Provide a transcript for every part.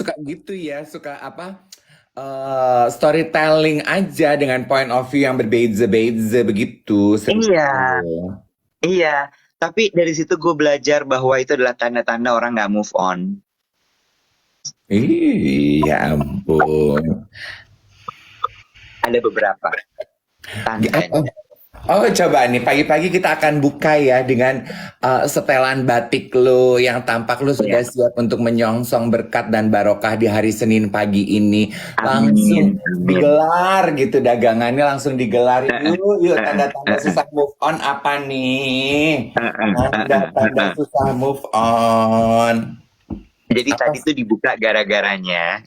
suka gitu ya, suka apa? Storytelling aja dengan point of view yang berbeda-beda begitu, seru. Iya, iya. Tapi dari situ gue belajar bahwa itu adalah tanda-tanda orang nggak move on. Iya ampun. Ada beberapa Apa? tandanya. Oh, coba nih pagi-pagi kita akan buka ya dengan setelan batik lo yang tampak lo sudah Iya, siap untuk menyongsong berkat dan barokah di hari Senin pagi ini. amin, Langsung amin. digelar gitu dagangannya langsung digelar. Yuk, yuk tanda-tanda susah move on apa nih? Tanda-tanda susah move on. Jadi Apa? tadi tuh dibuka gara-garanya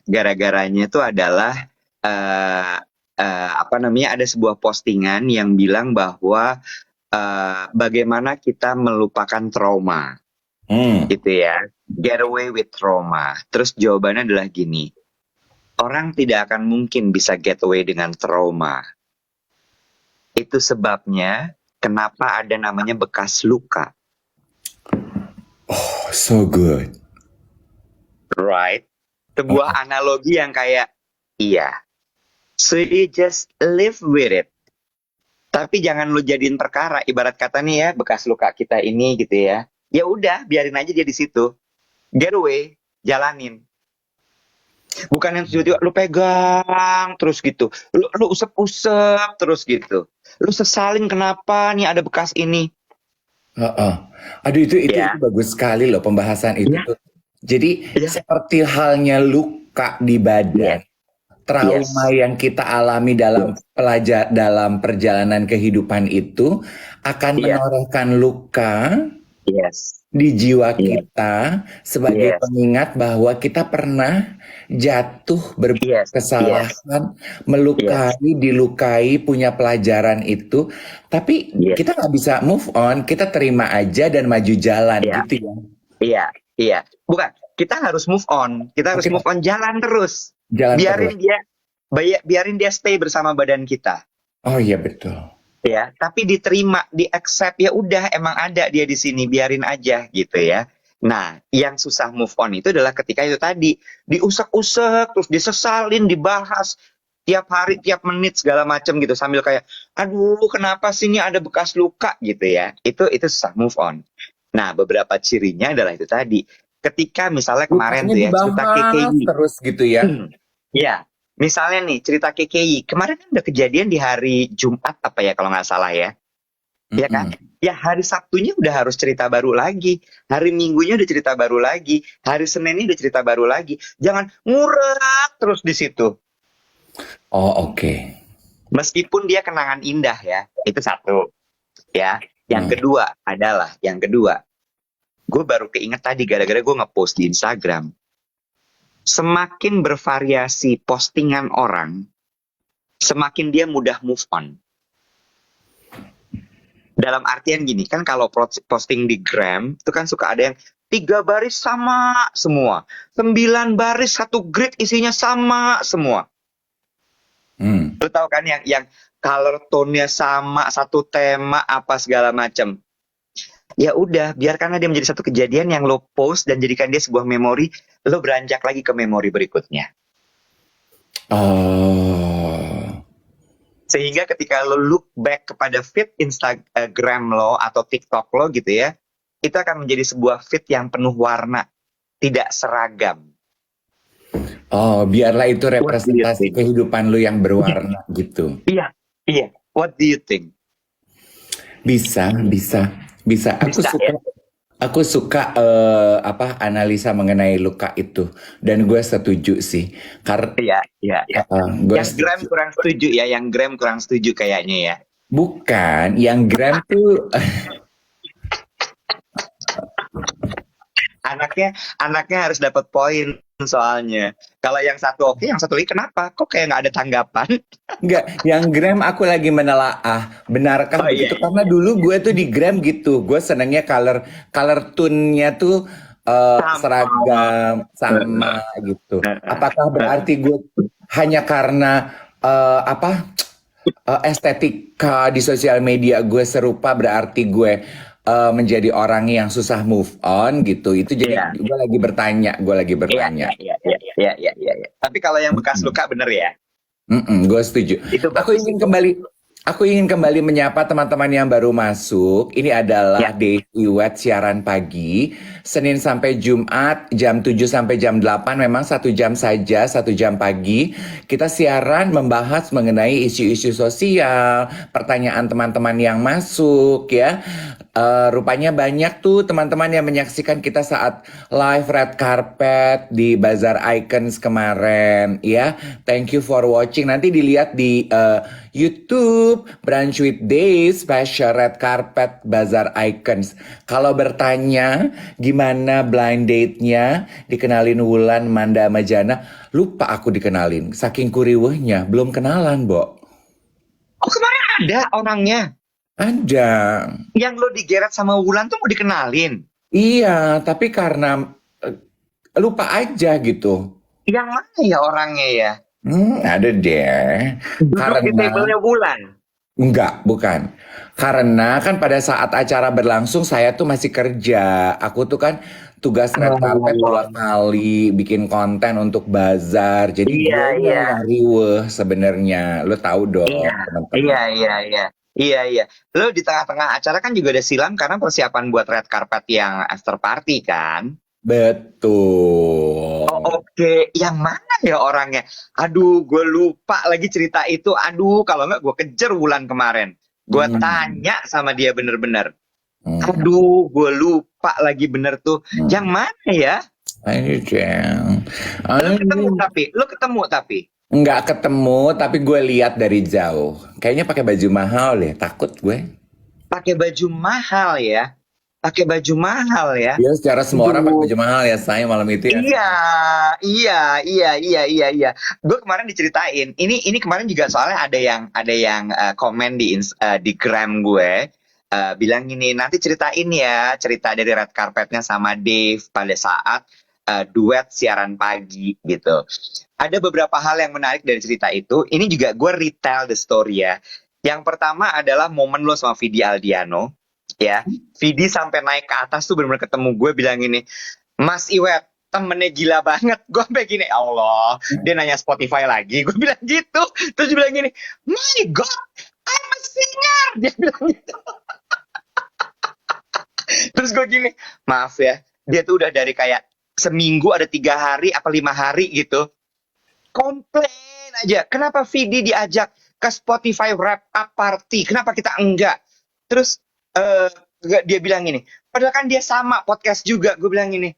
tuh adalah eh apa namanya, ada sebuah postingan yang bilang bahwa bagaimana kita melupakan trauma, Hmm. gitu ya. Get away with trauma. Terus jawabannya adalah gini, orang tidak akan mungkin bisa get away dengan trauma. Itu sebabnya kenapa ada namanya bekas luka, Oh, so good. right? Uh, Sebuah analogi yang kayak, iya, so you just live with it. Tapi jangan lu jadiin perkara. Ibarat kata nih ya, bekas luka kita ini gitu ya. Ya udah, biarin aja dia di situ. Get away, jalanin. Bukan yang tiba-tiba lu pegang terus gitu. Lu usap-usap terus gitu. Lu sesalin kenapa nih ada bekas ini. uh. Aduh itu Ya, bagus sekali loh pembahasan itu ya, tuh. Jadi ya, seperti halnya luka di badan, yes, trauma yes, yang kita alami yes, dalam perjalanan kehidupan itu akan yes, menorehkan luka yes, di jiwa yes, kita sebagai yes, pengingat bahwa kita pernah jatuh berbuat yes, yes, kesalahan, yes, melukai, dilukai, punya pelajaran itu, tapi yes, kita nggak bisa move on, kita terima aja dan maju jalan iya, gitu ya. iya, iya. Bukan, kita harus move on. Kita harus Oke, move on, jalan terus. jalan terus. Biarin dia biarin dia stay bersama badan kita. Oh iya betul. Ya, tapi diterima, di accept, ya udah emang ada dia di sini, biarin aja gitu ya. Nah, yang susah move on itu adalah ketika itu tadi diusek-usek, terus disesalin, dibahas tiap hari, tiap menit segala macam gitu sambil kayak, aduh kenapa sih ini ada bekas luka gitu ya. Itu susah move on. Nah, beberapa cirinya adalah itu tadi. Ketika misalnya kemarin Lukanya tuh ya cerita dibahas KKI. terus gitu ya. Ya, misalnya nih cerita KKI. Kemarin kan udah kejadian di hari Jumat apa ya kalau nggak salah ya. Ya kan? Mm-mm. Ya hari Sabtunya udah harus cerita baru lagi. Hari Minggunya udah cerita baru lagi. Hari Seninnya udah cerita baru lagi. Jangan ngurak terus di situ. Oh oke. Meskipun dia kenangan indah ya. Itu satu. Ya. Hmm. Yang kedua. Gue baru keinget tadi gara-gara gue ngepost di Instagram. Semakin bervariasi postingan orang, semakin dia mudah move on. Dalam artian gini, kan kalau posting di Gram, itu kan suka ada yang 3 baris sama semua. 9 baris, 1 grid isinya sama semua. Hmm. Lu tahu kan yang color tone-nya sama, satu tema, apa segala macam. Ya udah, biarkanlah dia menjadi satu kejadian yang lo post dan jadikan dia sebuah memori, lo beranjak lagi ke memori berikutnya. Oh. Sehingga ketika lo look back kepada feed Instagram lo atau TikTok lo gitu ya, itu akan menjadi sebuah feed yang penuh warna, tidak seragam. Oh, biarlah itu What do you representasi think? kehidupan lu yang berwarna gitu. Iya, iya. What do you think? Bisa, bisa, bisa. Aku Bisa ya? suka, aku suka apa analisa mengenai luka itu, dan gue setuju sih. Karena Iya, iya, iya. gue Yang Gram setuju. kurang setuju ya, yang Gram kurang setuju kayaknya ya. Bukan, yang gram tuh Anaknya harus dapat poin soalnya. Kalau yang satu oke, yang satu lagi kenapa? Kok kayak nggak ada tanggapan? enggak. Yang gram aku lagi menelaah, benarkah Oh iya, begitu? Karena dulu gue tuh di gram gitu, gue senengnya color color tune-nya tuh sama. seragam sama gitu. Apakah berarti gue hanya karena apa estetika di sosial media gue serupa berarti gue menjadi orang yang susah move on gitu. Itu jadi Iya. gue lagi bertanya, Iya, iya, iya, iya, iya, iya, iya. Tapi kalau yang bekas luka bener ya, Gue setuju. itu Aku bagus ingin itu. kembali, aku ingin kembali menyapa teman-teman yang baru masuk. Ini adalah Ya, Dave Iwet siaran pagi, Senin sampai Jumat jam 7 sampai jam 8. Memang 1 jam saja, 1 jam pagi. Kita siaran membahas mengenai isu-isu sosial, pertanyaan teman-teman yang masuk ya. Rupanya banyak tuh teman-teman yang menyaksikan kita saat live red carpet di Bazaar Icons kemarin ya. Thank you for watching. Nanti dilihat di YouTube Brunch with Dave Special Red Carpet Bazaar Icons. Kalau bertanya gimana blind date-nya, dikenalin Wulan, Manda, sama Jana, lupa aku dikenalin. Saking kuriwehnya, belum kenalan, Bo. oh kemarin ada orangnya. Ada. Yang lo digeret sama Wulan tuh mau dikenalin. Iya, tapi karena lupa aja gitu. Yang mana ya orangnya ya? Ada deh. Duduk di Karena tabelnya Wulan. enggak, bukan. Karena kan pada saat acara berlangsung saya tuh masih kerja. Aku tuh kan tugas red carpet 2 kali bikin konten untuk bazar. Jadi Iya, gue iya, yang riweh sebenarnya. Lo tahu iya, dong, iya, teman-teman. iya, iya. Iya, iya. Lo di tengah-tengah acara kan juga ada silam karena persiapan buat red carpet yang after party kan? Oh, Betul. oke. Yang mana ya orangnya? Aduh, gue lupa lagi cerita itu. Aduh, kalau nggak gue kejar Wulan kemarin. Gue Hmm. tanya sama dia bener-bener. Hmm. Aduh, gue lupa lagi bener tuh. Yang Hmm. mana ya? Ayo, Jeng. Lo ketemu tapi. Nggak ketemu, tapi gue lihat dari jauh. Kayaknya pakai baju mahal deh, takut gue. Pakai baju mahal ya. Pakai baju mahal ya. Ya, secara semua orang pakai Aduh. baju mahal ya, saya malam itu ya. Iya, iya, iya, iya, iya, iya. Gue kemarin diceritain. Ini kemarin juga soalnya ada yang komen di gram gue, bilang gini, nanti ceritain ya cerita dari red carpetnya sama Dave pada saat duet siaran pagi gitu. Ada beberapa hal yang menarik dari cerita itu. Ini juga gue retell the story ya. Yang pertama adalah momen lo sama Vidi Aldiano, ya. Vidi sampai naik ke atas tuh benar-benar ketemu gue bilang gini, Mas Iwet, temennya gila banget. Gue sampai gini, Allah. Dia nanya Spotify lagi. Gue bilang gitu. Terus dia bilang gini, My God, I'm a singer. Dia bilang gitu. Terus gue gini, maaf ya. Dia tuh udah dari kayak seminggu ada 3 hari apa 5 hari gitu. Komplain aja. Kenapa Vidi diajak ke Spotify Wrap Up Party? Kenapa kita enggak? Terus dia bilang gini, padahal kan dia sama podcast juga. Gue bilang gini,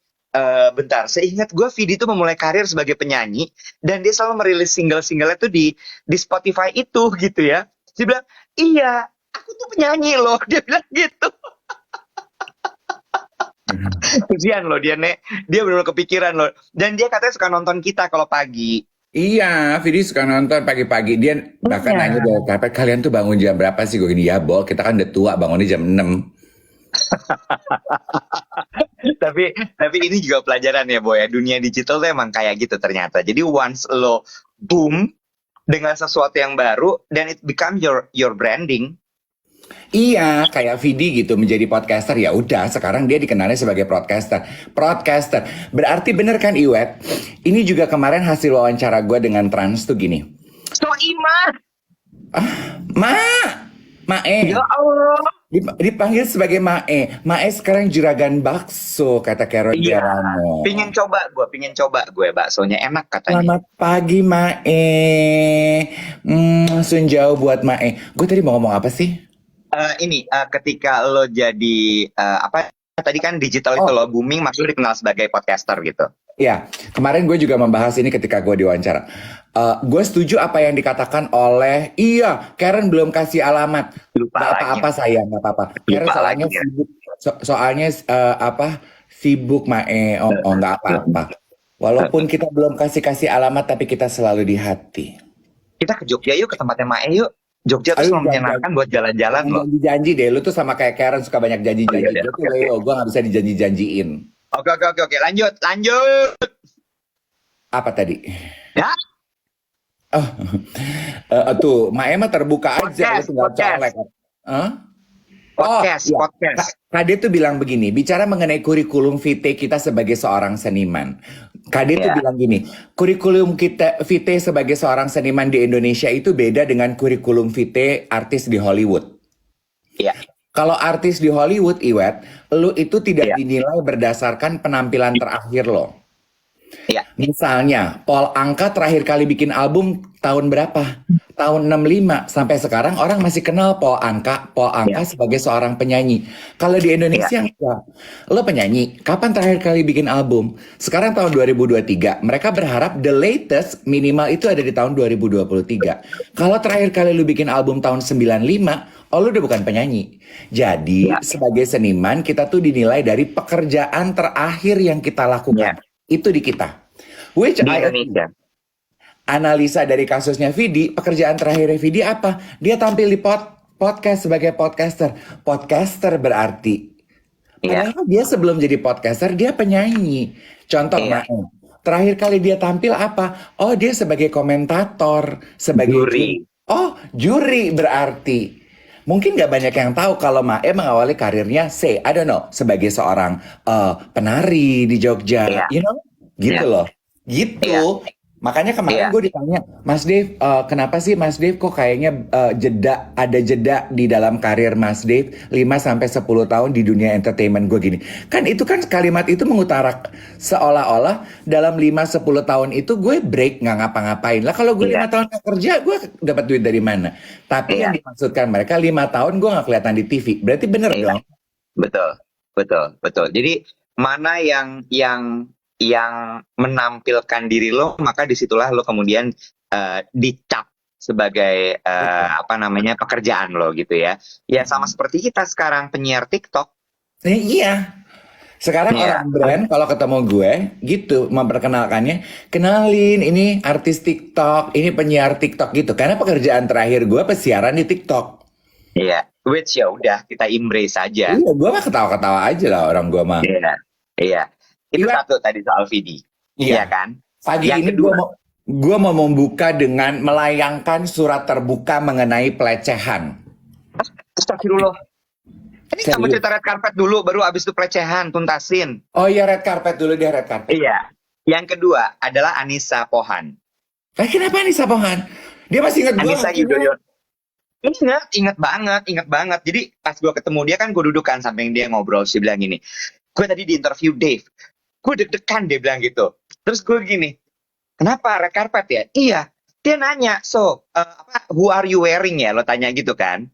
bentar, seingat gue Vidi tuh memulai karir sebagai penyanyi dan dia selalu merilis single-singlenya tuh di Spotify itu gitu ya. Dia bilang, iya, aku tuh penyanyi loh. Dia bilang gitu. Kesian loh dia, Nek. Dia benar-benar kepikiran loh. Dan dia katanya suka nonton kita kalau pagi. Iya, Vidi suka nonton pagi-pagi. Dia bahkan nanya Iya. dari karpet, kalian tuh bangun jam berapa sih? Gue gini, ya Bo, kita kan udah tua, bangunnya jam 6. Tapi ini juga pelajaran ya, Boy. Dunia digital tuh emang kayak gitu ternyata. Jadi once lo boom dengan sesuatu yang baru, then it become your branding. Iya, kayak Vidi gitu menjadi podcaster. Ya udah, sekarang dia dikenalnya sebagai broadcaster. Broadcaster. Berarti bener kan Iwet? Ini juga kemarin hasil wawancara gue dengan Trans tuh gini. So Ima, Ma, Mae. ya Allah. Dipanggil sebagai Mae. Mae sekarang juragan bakso, kata Carol Iya, Derano. pingin coba gue baksonya enak katanya. Selamat pagi Mae. Sunjau buat Mae. Gue tadi mau ngomong apa sih? Ketika lo jadi apa tadi kan digital itu lo booming, maksudnya dikenal sebagai podcaster gitu. Ya, kemarin gue juga membahas ini ketika gue diwawancara. Gue setuju apa yang dikatakan oleh, iya, Karen belum kasih alamat. Lupa Gak lagi. apa-apa sayang, gak apa-apa. Karen Lupa soalnya lagi ya. sibuk, soalnya sibuk Mae. Oh nggak apa-apa. Walaupun kita belum kasih alamat, tapi kita selalu di hati. Kita ke Jogja yuk, ke tempatnya Mae yuk. Jogja tuh selalu menyenangkan buat jalan-jalan loh. Janji-janji deh, lu tuh sama kayak Karen suka banyak janji-janji. iya, Gue tuh Leo, gue gak bisa dijanji-janjiin. Oke, lanjut. Apa tadi? Ya, Tuh, Mae mah terbuka aja, lu tinggal podcast. colek. Hah? Oh, Podcast, iya. podcast. Kade tuh bilang begini, bicara mengenai kurikulum vitae kita sebagai seorang seniman. Kade tuh Ya, bilang gini, kurikulum kita vitae sebagai seorang seniman di Indonesia itu beda dengan kurikulum vitae artis di Hollywood. ya, Kalau artis di Hollywood, Iwet, lu itu tidak ya, dinilai berdasarkan penampilan terakhir lo. ya, Misalnya, Paul Anka terakhir kali bikin album tahun berapa? Tahun 65. Sampai sekarang orang masih kenal Paul Anka ya, sebagai seorang penyanyi. Kalau di ya, Indonesia enggak. Lo penyanyi, kapan terakhir kali bikin album? Sekarang tahun 2023. Mereka berharap the latest minimal itu ada di tahun 2023. Kalau terakhir kali lu bikin album tahun 95, oh lu udah bukan penyanyi. Jadi, ya, sebagai seniman, kita tuh dinilai dari pekerjaan terakhir yang kita ya. lakukan. Itu di kita. Which Di I agree. Indonesia. Analisa dari kasusnya Vidi, pekerjaan terakhir Vidi apa? Dia tampil di podcast sebagai podcaster. Podcaster berarti. Iya, Padahal dia sebelum jadi podcaster, dia penyanyi. Contoh, iya. Mae. Terakhir kali dia tampil apa? Oh, dia sebagai komentator, sebagai Juri. Oh, juri berarti. Mungkin nggak banyak yang tahu kalau Mae mengawali karirnya, I don't know, sebagai seorang penari di Jogja, Iya, gitu iya, loh. Gitu. iya, Makanya kemarin iya, gue ditanya, Mas Dave, kenapa sih Mas Dave kok kayaknya ada jeda di dalam karir Mas Dave 5 sampai 10 tahun di dunia entertainment gue gini. Kan itu kan kalimat itu mengutarakan seolah-olah dalam 5-10 tahun itu gue break nggak ngapa-ngapain. Lah kalau gue 5 iya, tahun nggak kerja, gue dapat duit dari mana? Tapi yang iya, dimaksudkan mereka 5 tahun gue nggak kelihatan di TV. Berarti bener iya. dong? Betul, betul, betul. Jadi mana yang menampilkan diri lo, maka disitulah lo kemudian dicap sebagai Betul. apa namanya pekerjaan lo gitu ya. Ya sama seperti kita sekarang penyiar TikTok. Iya. Sekarang Iya, orang brand kalau ketemu gue gitu memperkenalkannya, kenalin ini artis TikTok, ini penyiar TikTok gitu. Karena pekerjaan terakhir gue pesiaran di TikTok. iya. Which ya udah kita embrace saja. Iya, gue mah ketawa-ketawa aja lah orang gue mah. Iya, iya. Itu Iya, satu tadi soal Vidi. Iya iya. kan? Pagi Yang ini kedua, gue mau membuka dengan melayangkan surat terbuka mengenai pelecehan. astagfirullah. Ini kamu Serius. cerita red carpet dulu, baru abis itu pelecehan, tuntasin. Oh iya, red carpet dulu deh, red carpet. Iya. Yang kedua adalah Anissa Pohan. Kenapa nih Sapongan? Dia masih inget gue. Anissa Yudhoyono. Ingat banget. Jadi pas gue ketemu dia kan gue duduk kan samping dia ngobrol. Dia bilang gini, gue tadi di interview Dave. Gue deg-degan dia bilang gitu. Terus gue gini, kenapa red carpet ya? Iya. Dia nanya, who are you wearing ya? Lo tanya gitu kan.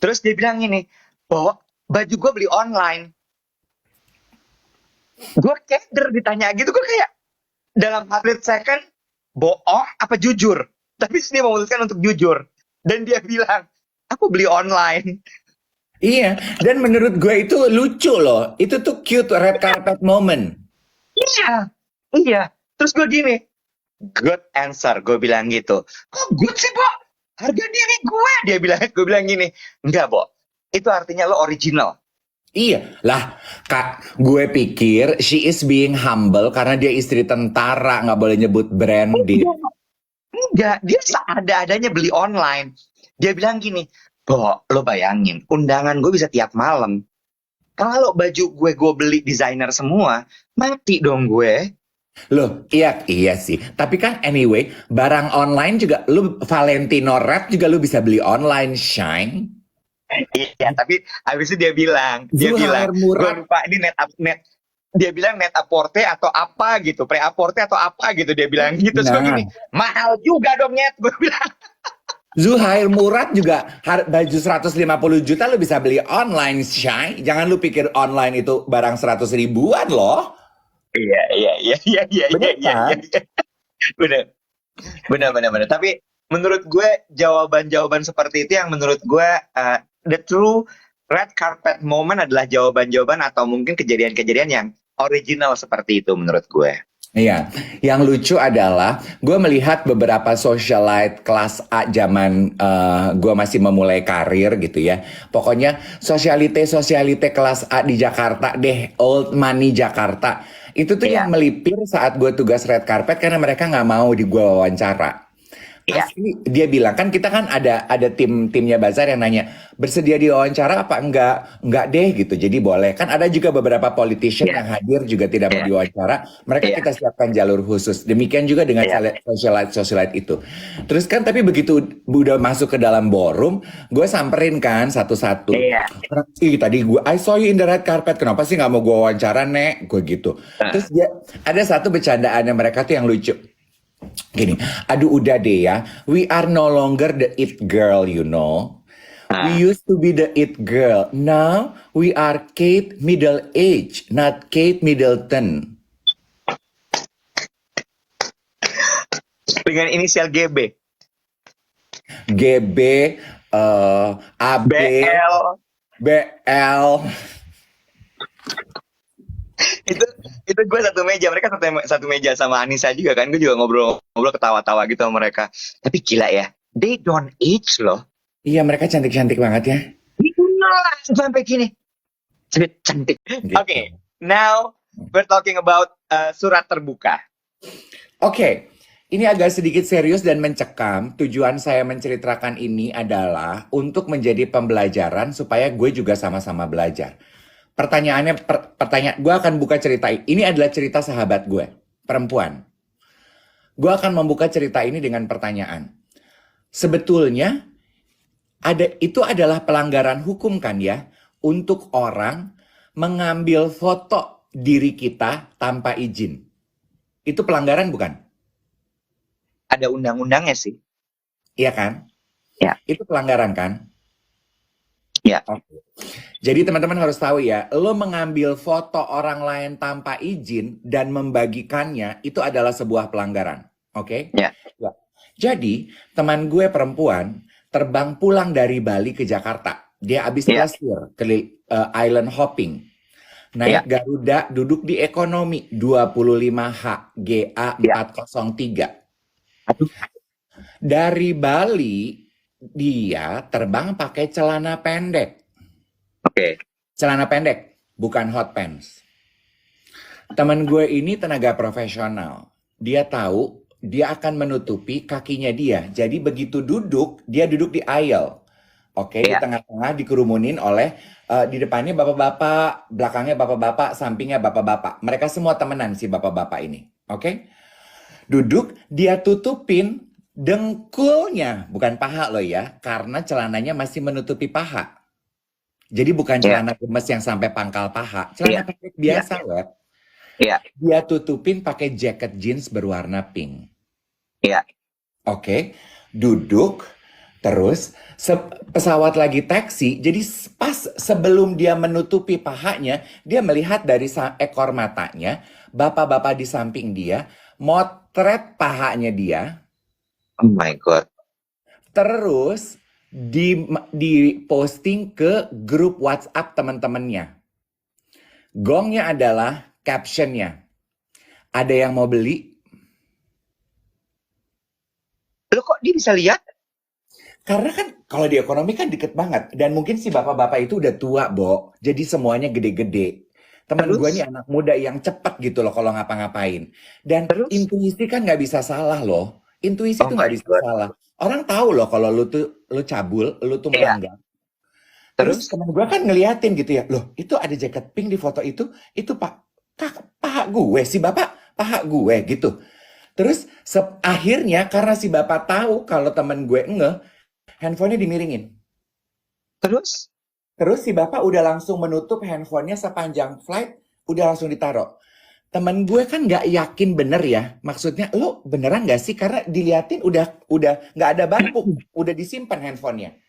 Terus dia bilang gini, baju gue beli online. Gue keder ditanya gitu, gue kayak dalam split second, bohong apa jujur? Tapi dia memutuskan untuk jujur. Dan dia bilang, aku beli online. Iya, dan menurut gue itu lucu loh. Itu tuh cute red carpet moment. Iya, iya. Terus gue gini, good answer, gue bilang gitu. Kok good sih, Bo? Harga diri gue, gue bilang gini. Enggak, Bo. Itu artinya lo original. Iya, lah Kak, gue pikir she is being humble karena dia istri tentara, nggak boleh nyebut brand dia. Enggak, dia seada-adanya beli online. Dia bilang gini, Bo, lo bayangin, undangan gue bisa tiap malam. Kalau baju gue beli desainer semua, mati dong gue. Loh, iya sih. Tapi kan anyway, barang online juga, lu Valentino Rap juga lu bisa beli online, Shine. Iya, tapi habis itu dia bilang, Zuhair gue Murad. lupa ini net. Dia bilang net aporte atau apa gitu, pre aporte atau apa gitu dia bilang gitu. Terus gue Nah, gini, mahal juga dong net, gue bilang. Zuhair Murad juga baju 150 juta lu bisa beli online, Shine. Jangan lu pikir online itu barang 100 ribuan loh. Iya. Bener kan? Bener. Tapi menurut gue jawaban-jawaban seperti itu yang menurut gue the true red carpet moment adalah jawaban-jawaban atau mungkin kejadian-kejadian yang original seperti itu menurut gue. Iya, yang lucu adalah gue melihat beberapa socialite kelas A zaman gue masih memulai karir gitu ya. Pokoknya sosialite kelas A di Jakarta deh, old money Jakarta. Itu tuh Iya. yang melipir saat gue tugas red carpet karena mereka nggak mau di gue wawancara. Iya. asli dia bilang kan kita kan ada timnya Bazar yang nanya bersedia diwawancara apa enggak deh gitu jadi boleh kan ada juga beberapa politician Iya. yang hadir juga tidak mau Iya. diwawancara mereka Iya. kita siapkan jalur khusus demikian juga dengan Iya. socialite itu terus kan tapi begitu udah masuk ke dalam ballroom gue samperin kan satu-satu Iya. ih tadi gue I saw you in the red carpet kenapa sih nggak mau gue wawancara nek gue gitu Nah, terus dia ada satu bercandaannya mereka tuh yang lucu gini, aduh udah deh ya, we are no longer the it girl, you know. We nah. used to be the it girl. Now we are Kate Middle Age, not Kate Middleton. Dengan inisial GB. GB, AB, BL. BL. itu gue satu meja, mereka satu meja sama Anissa juga kan, gue juga ngobrol ketawa-tawa gitu sama mereka. Tapi gila ya, they don't age loh. Iya mereka cantik-cantik banget ya. Sampai gini cantik. Gitu. Oke, now we're talking about surat terbuka. Oke, ini agak sedikit serius dan mencekam. Tujuan saya menceritakan ini adalah untuk menjadi pembelajaran supaya gue juga sama-sama belajar. Pertanyaannya, gue akan buka cerita. Ini adalah cerita sahabat gue, perempuan. Gue akan membuka cerita ini dengan pertanyaan. Sebetulnya itu adalah pelanggaran hukum kan ya, untuk orang mengambil foto diri kita tanpa izin. Itu pelanggaran bukan? Ada undang-undangnya sih. Iya kan? Ya. Itu pelanggaran kan? Ya. Oke. Jadi teman-teman harus tahu ya, lo mengambil foto orang lain tanpa izin dan membagikannya itu adalah sebuah pelanggaran. Oke? Ya. Ya. Jadi teman gue perempuan terbang pulang dari Bali ke Jakarta. Dia habis Ya. plesir ke island hopping. Naik Garuda, duduk di ekonomi 25H GA 403. Aduh. Dari Bali dia terbang pakai celana pendek. Oke. Celana pendek, bukan hot pants. Teman gue ini tenaga profesional. Dia tahu dia akan menutupi kakinya dia. Jadi begitu duduk, dia duduk di aisle. Oke, di tengah-tengah dikerumunin oleh di depannya bapak-bapak, belakangnya bapak-bapak, sampingnya bapak-bapak. Mereka semua temenan si bapak-bapak ini. Oke? Duduk, dia tutupin dengkulnya, bukan paha loh ya, karena celananya masih menutupi paha. Jadi bukan celana gemes yang sampai pangkal paha, celana pendek biasa, Web. Iya. Dia tutupin pakai jaket jeans berwarna pink. Iya. Oke, duduk, terus pesawat lagi taksi, jadi pas sebelum dia menutupi pahanya, dia melihat dari ekor matanya, bapak-bapak di samping dia, motret pahanya dia. Oh my God. Terus di posting ke grup WhatsApp teman-temannya. Gongnya adalah captionnya. Ada yang mau beli? Lo kok dia bisa lihat? Karena kan kalau di ekonomi kan deket banget. Dan mungkin si bapak-bapak itu udah tua, Bo. Jadi semuanya gede-gede. Temen gue nih anak muda yang cepet gitu loh kalau ngapa-ngapain. Dan intuisi kan nggak bisa salah loh. Intuisi tuh nggak bisa salah. Orang tahu loh kalau lu cabul, lu tuh melanggar. Terus teman gue kan ngeliatin gitu ya, loh itu ada jaket pink di foto itu paha gue, si bapak paha gue gitu. Terus akhirnya karena si bapak tahu kalau teman gue handphonenya dimiringin. Terus si bapak udah langsung menutup handphonenya sepanjang flight, udah langsung ditaruh. Temen gue kan nggak yakin bener ya, maksudnya lo beneran nggak sih? Karena diliatin udah nggak ada bangku, udah disimpan handphonenya.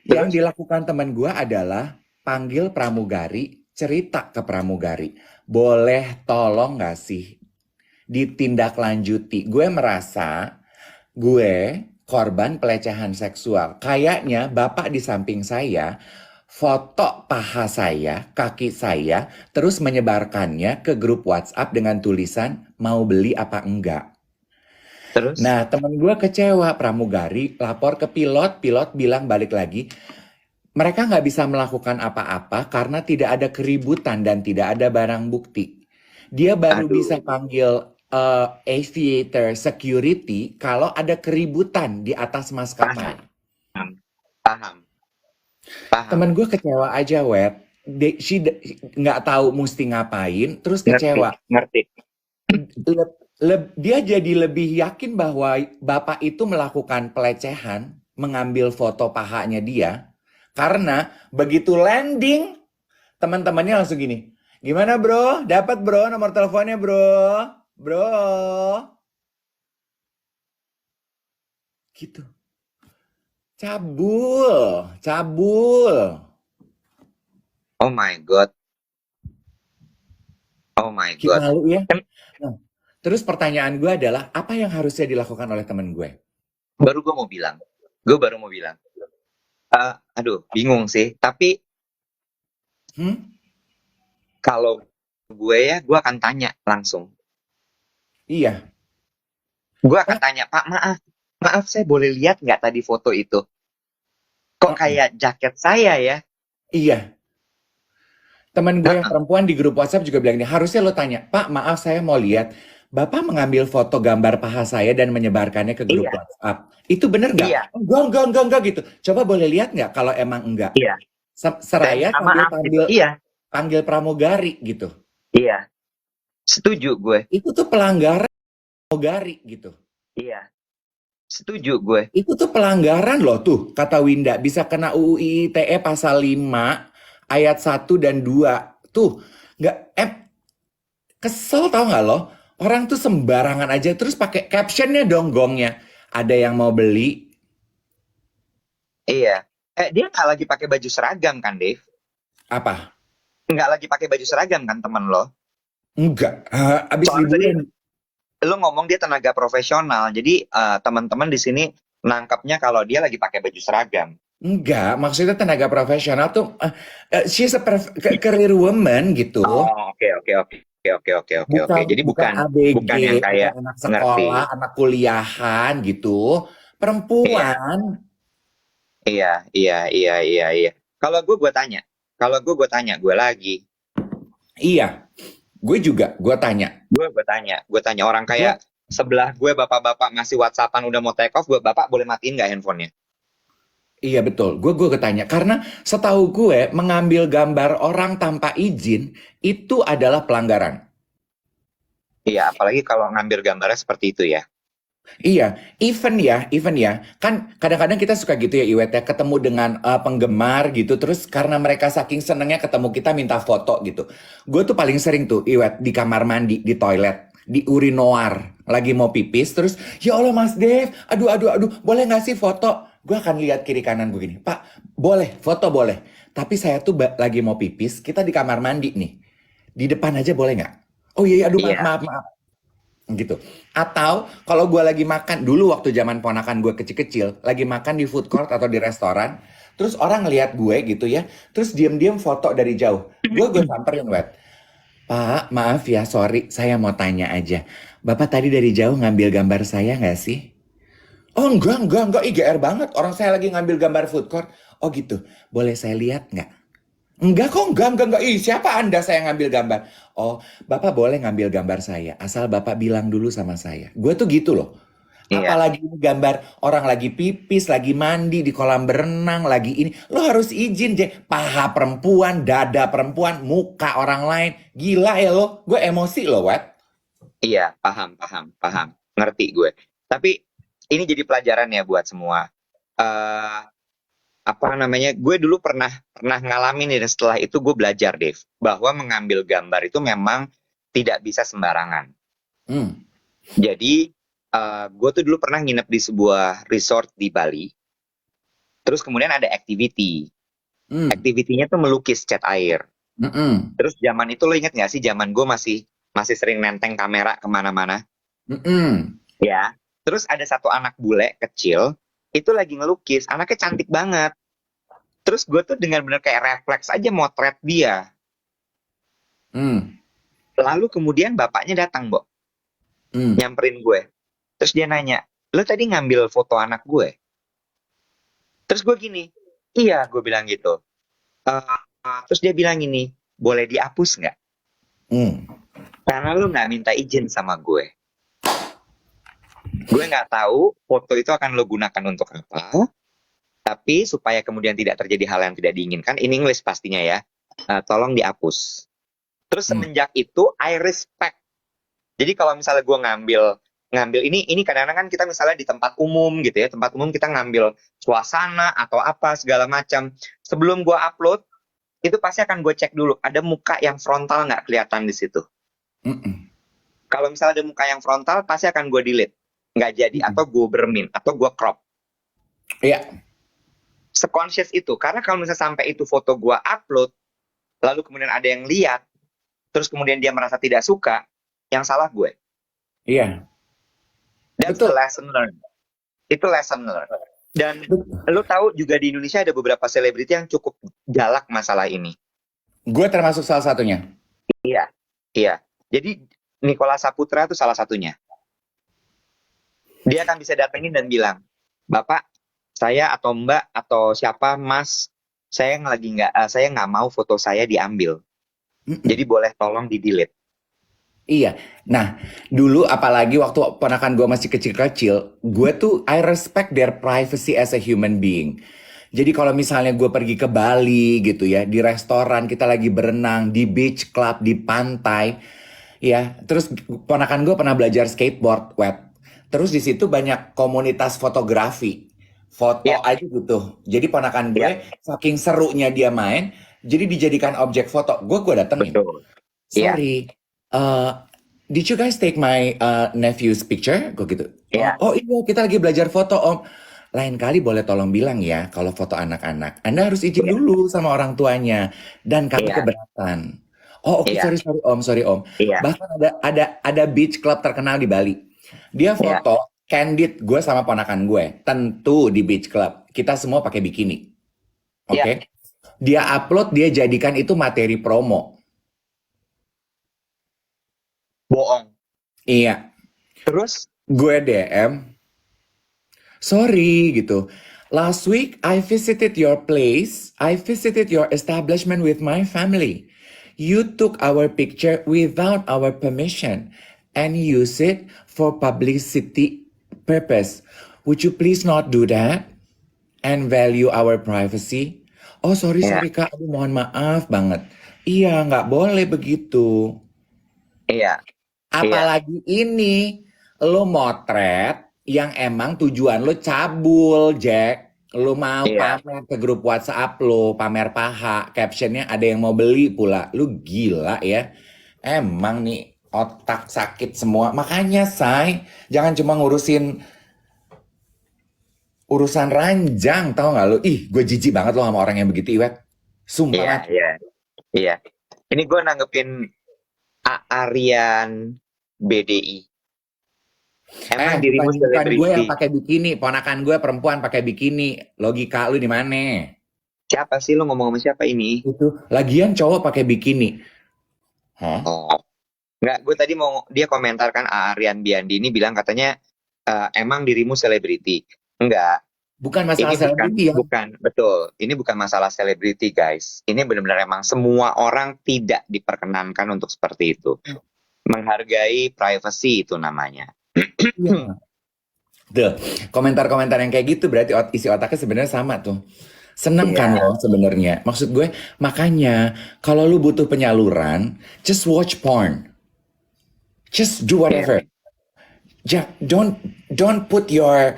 Yang dilakukan teman gue adalah panggil pramugari, cerita ke pramugari, boleh tolong nggak sih ditindaklanjuti? Gue merasa gue korban pelecehan seksual. Kayaknya bapak di samping saya foto paha saya, kaki saya, terus menyebarkannya ke grup WhatsApp dengan tulisan mau beli apa enggak. Terus? Nah, temen gue kecewa, pramugari lapor ke pilot bilang balik lagi, mereka nggak bisa melakukan apa-apa karena tidak ada keributan dan tidak ada barang bukti. Dia baru bisa panggil aviator security kalau ada keributan di atas maskapai. Paham, paham, paham. Temen gue kecewa aja, Wet. Nggak tahu mesti ngapain, terus kecewa. Ngerti. Dia jadi lebih yakin bahwa bapak itu melakukan pelecehan, mengambil foto pahanya dia, karena begitu landing, teman-temannya langsung gini, gimana bro? Dapat bro nomor teleponnya bro? Bro. Gitu. Cabul. Oh my god. Oh my god. Malu ya. Nah, terus pertanyaan gue adalah, apa yang harusnya dilakukan oleh temen gue? Gue baru mau bilang. Aduh, bingung sih. Tapi kalau gue ya, gue akan tanya langsung. Iya. Gue akan tanya, Pak, maaf saya boleh lihat nggak tadi foto itu? Kok kayak jaket saya ya? Iya. Teman gue yang perempuan di grup WhatsApp juga bilang ini, harusnya lo tanya, Pak, maaf saya mau lihat, Bapak mengambil foto gambar paha saya dan menyebarkannya ke grup WhatsApp. Itu bener nggak? Iya. Enggak gitu. Coba boleh lihat nggak kalau emang enggak? Iya. Seraya sambil iya. panggil pramugari gitu. Iya. Setuju gue. Itu tuh pelanggaran pramugari gitu. Iya. Setuju gue. Itu tuh pelanggaran loh tuh, kata Winda. Bisa kena UU ITE pasal 5, ayat 1 dan 2. Tuh, kesel tau nggak lo? Orang tuh sembarangan aja, terus pakai captionnya dong gongnya. Ada yang mau beli? Iya. Dia nggak lagi pakai baju seragam kan, Dave? Apa? Nggak lagi pakai baju seragam kan temen lo? Enggak. Abis liburan. Lo ngomong dia tenaga profesional, jadi teman-teman di sini nangkapnya kalau dia lagi pakai baju seragam. Enggak, maksudnya tenaga profesional tuh she's a career woman gitu. Oh, oke. Jadi bukan ABG, bukan yang kayak anak sekolah, anak kuliahan gitu. Perempuan. Iya. Kalau gue tanya, gue lagi. Iya. Gue juga, gue tanya Orang kayak sebelah gue bapak-bapak ngasih WhatsAppan udah mau take off, bapak boleh matiin nggak handphonenya? Iya betul, gue tanya karena setahu gue mengambil gambar orang tanpa izin itu adalah pelanggaran. Iya, apalagi kalau ngambil gambarnya seperti itu ya. Iya, even ya, kan kadang-kadang kita suka gitu ya Iwet ya, ketemu dengan penggemar gitu, terus karena mereka saking senengnya ketemu kita minta foto gitu. Gue tuh paling sering tuh Iwet di kamar mandi, di toilet, di urinoir, lagi mau pipis, terus ya Allah Mas Dev, aduh, boleh nggak sih foto? Gue akan lihat kiri kanan gue gini, Pak, boleh, foto boleh. Tapi saya tuh lagi mau pipis, kita di kamar mandi nih, di depan aja boleh nggak? Oh iya, aduh maaf. Gitu. Atau kalau gue lagi makan dulu waktu zaman ponakan gue kecil-kecil lagi makan di food court atau di restoran, terus orang ngeliat gue gitu ya, terus diam-diam foto dari jauh, gue samperin, Wet, Pak maaf ya, sorry, saya mau tanya aja, Bapak tadi dari jauh ngambil gambar saya nggak sih? Oh enggak, IGR banget, orang saya lagi ngambil gambar food court. Oh gitu, boleh saya lihat nggak? Enggak kok, enggak. Ih, siapa Anda saya ngambil gambar? Oh, Bapak boleh ngambil gambar saya, asal Bapak bilang dulu sama saya. Gue tuh gitu loh. Iya. Apalagi gambar orang lagi pipis, lagi mandi di kolam berenang, lagi ini. Lo harus izin, paha perempuan, dada perempuan, muka orang lain. Gila ya lo, gue emosi loh, Wat. Iya, paham. Ngerti gue. Tapi ini jadi pelajaran ya buat semua. Gue dulu pernah ngalamin dan setelah itu gue belajar, Dave, bahwa mengambil gambar itu memang tidak bisa sembarangan. Jadi gue tuh dulu pernah nginep di sebuah resort di Bali, terus kemudian ada activity. Activity-nya tuh melukis cat air. Terus zaman itu lo inget nggak sih, zaman gue masih sering nenteng kamera kemana-mana. Ya, terus ada satu anak bule kecil itu lagi ngelukis, anaknya cantik banget. Terus gue tuh dengan benar kayak refleks aja motret dia. Lalu kemudian bapaknya datang, Bo. Nyamperin gue. Terus dia nanya, lo tadi ngambil foto anak gue? Terus gue gini, iya, gue bilang gitu. Terus dia bilang gini, boleh dihapus nggak? Karena lo nggak minta izin sama gue. Gue nggak tahu foto itu akan lo gunakan untuk apa, tapi supaya kemudian tidak terjadi hal yang tidak diinginkan, in English pastinya ya, tolong dihapus. Terus Hmm. semenjak itu, I respect. Jadi kalau misalnya gue ngambil ini kadang-kadang kan kita misalnya di tempat umum gitu ya, tempat umum kita ngambil suasana atau apa segala macam. Sebelum gue upload, itu pasti akan gue cek dulu, ada muka yang frontal nggak kelihatan di situ. Mm-mm. Kalau misalnya ada muka yang frontal, pasti akan gue delete. Nggak jadi, Mm-mm. atau gue bermin, atau gue crop. Iya, Seconscious itu. Karena kalau misalnya sampai itu foto gue upload, lalu kemudian ada yang lihat, terus kemudian dia merasa tidak suka, yang salah gue. iya, That's the betul. lesson learned. Itu lesson learned. Dan Betul. lo tahu juga di Indonesia ada beberapa selebriti yang cukup galak masalah ini. Gue termasuk salah satunya. Iya, iya. Jadi Nicholas Saputra itu salah satunya. Dia akan bisa datengin dan bilang, Bapak, saya atau Mbak atau siapa Mas, saya nggak mau foto saya diambil. Mm-mm. Jadi boleh tolong di delete. Iya. Nah, dulu apalagi waktu ponakan gue masih kecil-kecil, gue tuh I respect their privacy as a human being. Jadi kalau misalnya gue pergi ke Bali gitu ya, di restoran kita lagi berenang, di beach club, di pantai, ya. Terus ponakan gue pernah belajar skateboard, wet. Terus di situ banyak komunitas fotografi, Ya, foto aja gitu. Jadi ponakan ya, gue saking serunya dia main, jadi dijadikan objek foto. Gue datengin. betul. Ya, Sorry, did you guys take my nephew's picture? Gue gitu. Oh, ya, oh iya, kita lagi belajar foto, Om. Lain kali boleh tolong bilang ya, kalau foto anak-anak, Anda harus izin ya, dulu sama orang tuanya, dan kami iya, keberatan. Oh, oke, iya, sorry Om. iya, Bahkan ada beach club terkenal di Bali. Dia iya, foto candid gue sama ponakan gue, tentu di beach club. Kita semua pakai bikini, iya, oke? Dia upload, dia jadikan itu materi promo. bohong. Iya, Terus, gue DM, sorry gitu. Last week I visited your place. I visited your establishment with my family. You took our picture without our permission and use it for publicity purpose. Would you please not do that and value our privacy? Oh, ya, sorry Kak, aduh mohon maaf banget. Iya, nggak boleh begitu. iya, iya, Apalagi ini, lo motret yang emang tujuan lo cabul, Jack. Lo mau iya, pamer ke grup WhatsApp lo, pamer paha, captionnya ada yang mau beli pula. Lu gila ya. Emang nih otak sakit semua. Makanya, Say, jangan cuma ngurusin urusan ranjang, tau gak lo? Ih, gue jijik banget lo sama orang yang begitu, Iwet. Sumpah iya, banget. iya, iya. Ini gue nanggepin Aryan BDI. Emang dirimu Bukan gue yang selebriti. pakai bikini, ponakan gue perempuan pakai bikini. Logika lu di mana? Siapa sih lo ngomong sama siapa ini? Itu. Lagian cowok pakai bikini. Hah? Oh, nggak, gue tadi mau dia komentarkan Aryan Biandi ini bilang katanya emang dirimu selebriti. Enggak, Bukan ini masalah bukan selebriti ya. bukan betul. Ini bukan masalah selebriti, guys. Ini benar-benar emang semua orang tidak diperkenankan untuk seperti itu. Menghargai privacy itu namanya. Iya. Tuh, komentar-komentar yang kayak gitu berarti isi otaknya sebenarnya sama tuh. Seneng kan Iya, lo sebenarnya. Maksud gue, makanya kalau lu butuh penyaluran, just watch porn. Just do iya, whatever. Don't put your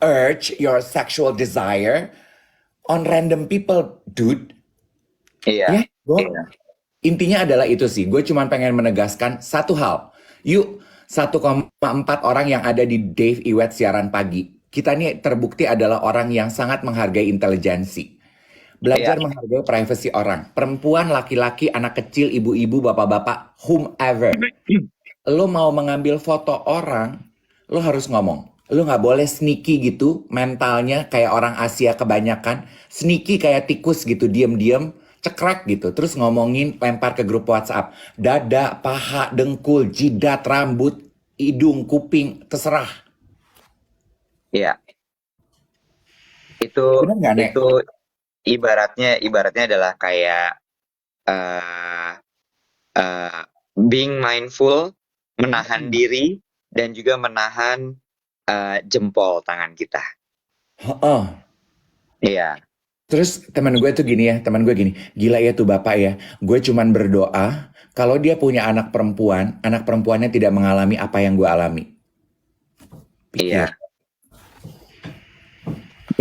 urge, your sexual desire on random people, dude. iya, Ya, gue iya, intinya adalah itu sih. Gue cuma pengen menegaskan satu hal. Yuk, 1,4 orang yang ada di Dave Iwet siaran pagi. Kita nih terbukti adalah orang yang sangat menghargai intelijensi. iya, Belajar menghargai privasi orang. Perempuan, laki-laki, anak kecil, ibu-ibu, bapak-bapak, whomever. Lo mau mengambil foto orang, lo harus ngomong. Lo nggak boleh sneaky gitu, mentalnya kayak orang Asia kebanyakan. Sneaky kayak tikus gitu, diem-diem, cekrek gitu. Terus ngomongin, lempar ke grup WhatsApp. Dada, paha, dengkul, jidat, rambut, hidung, kuping, terserah. iya. Itu Bener nggak, Nek? itu ibaratnya adalah kayak eh being mindful, menahan Mm-mm. diri dan juga menahan jempol tangan kita. Heeh. Iya, Terus teman gue tuh gini ya, teman gue gini, gila ya tuh bapak ya, gue cuman berdoa kalau dia punya anak perempuan, anak perempuannya tidak mengalami apa yang gue alami. Pikir. iya,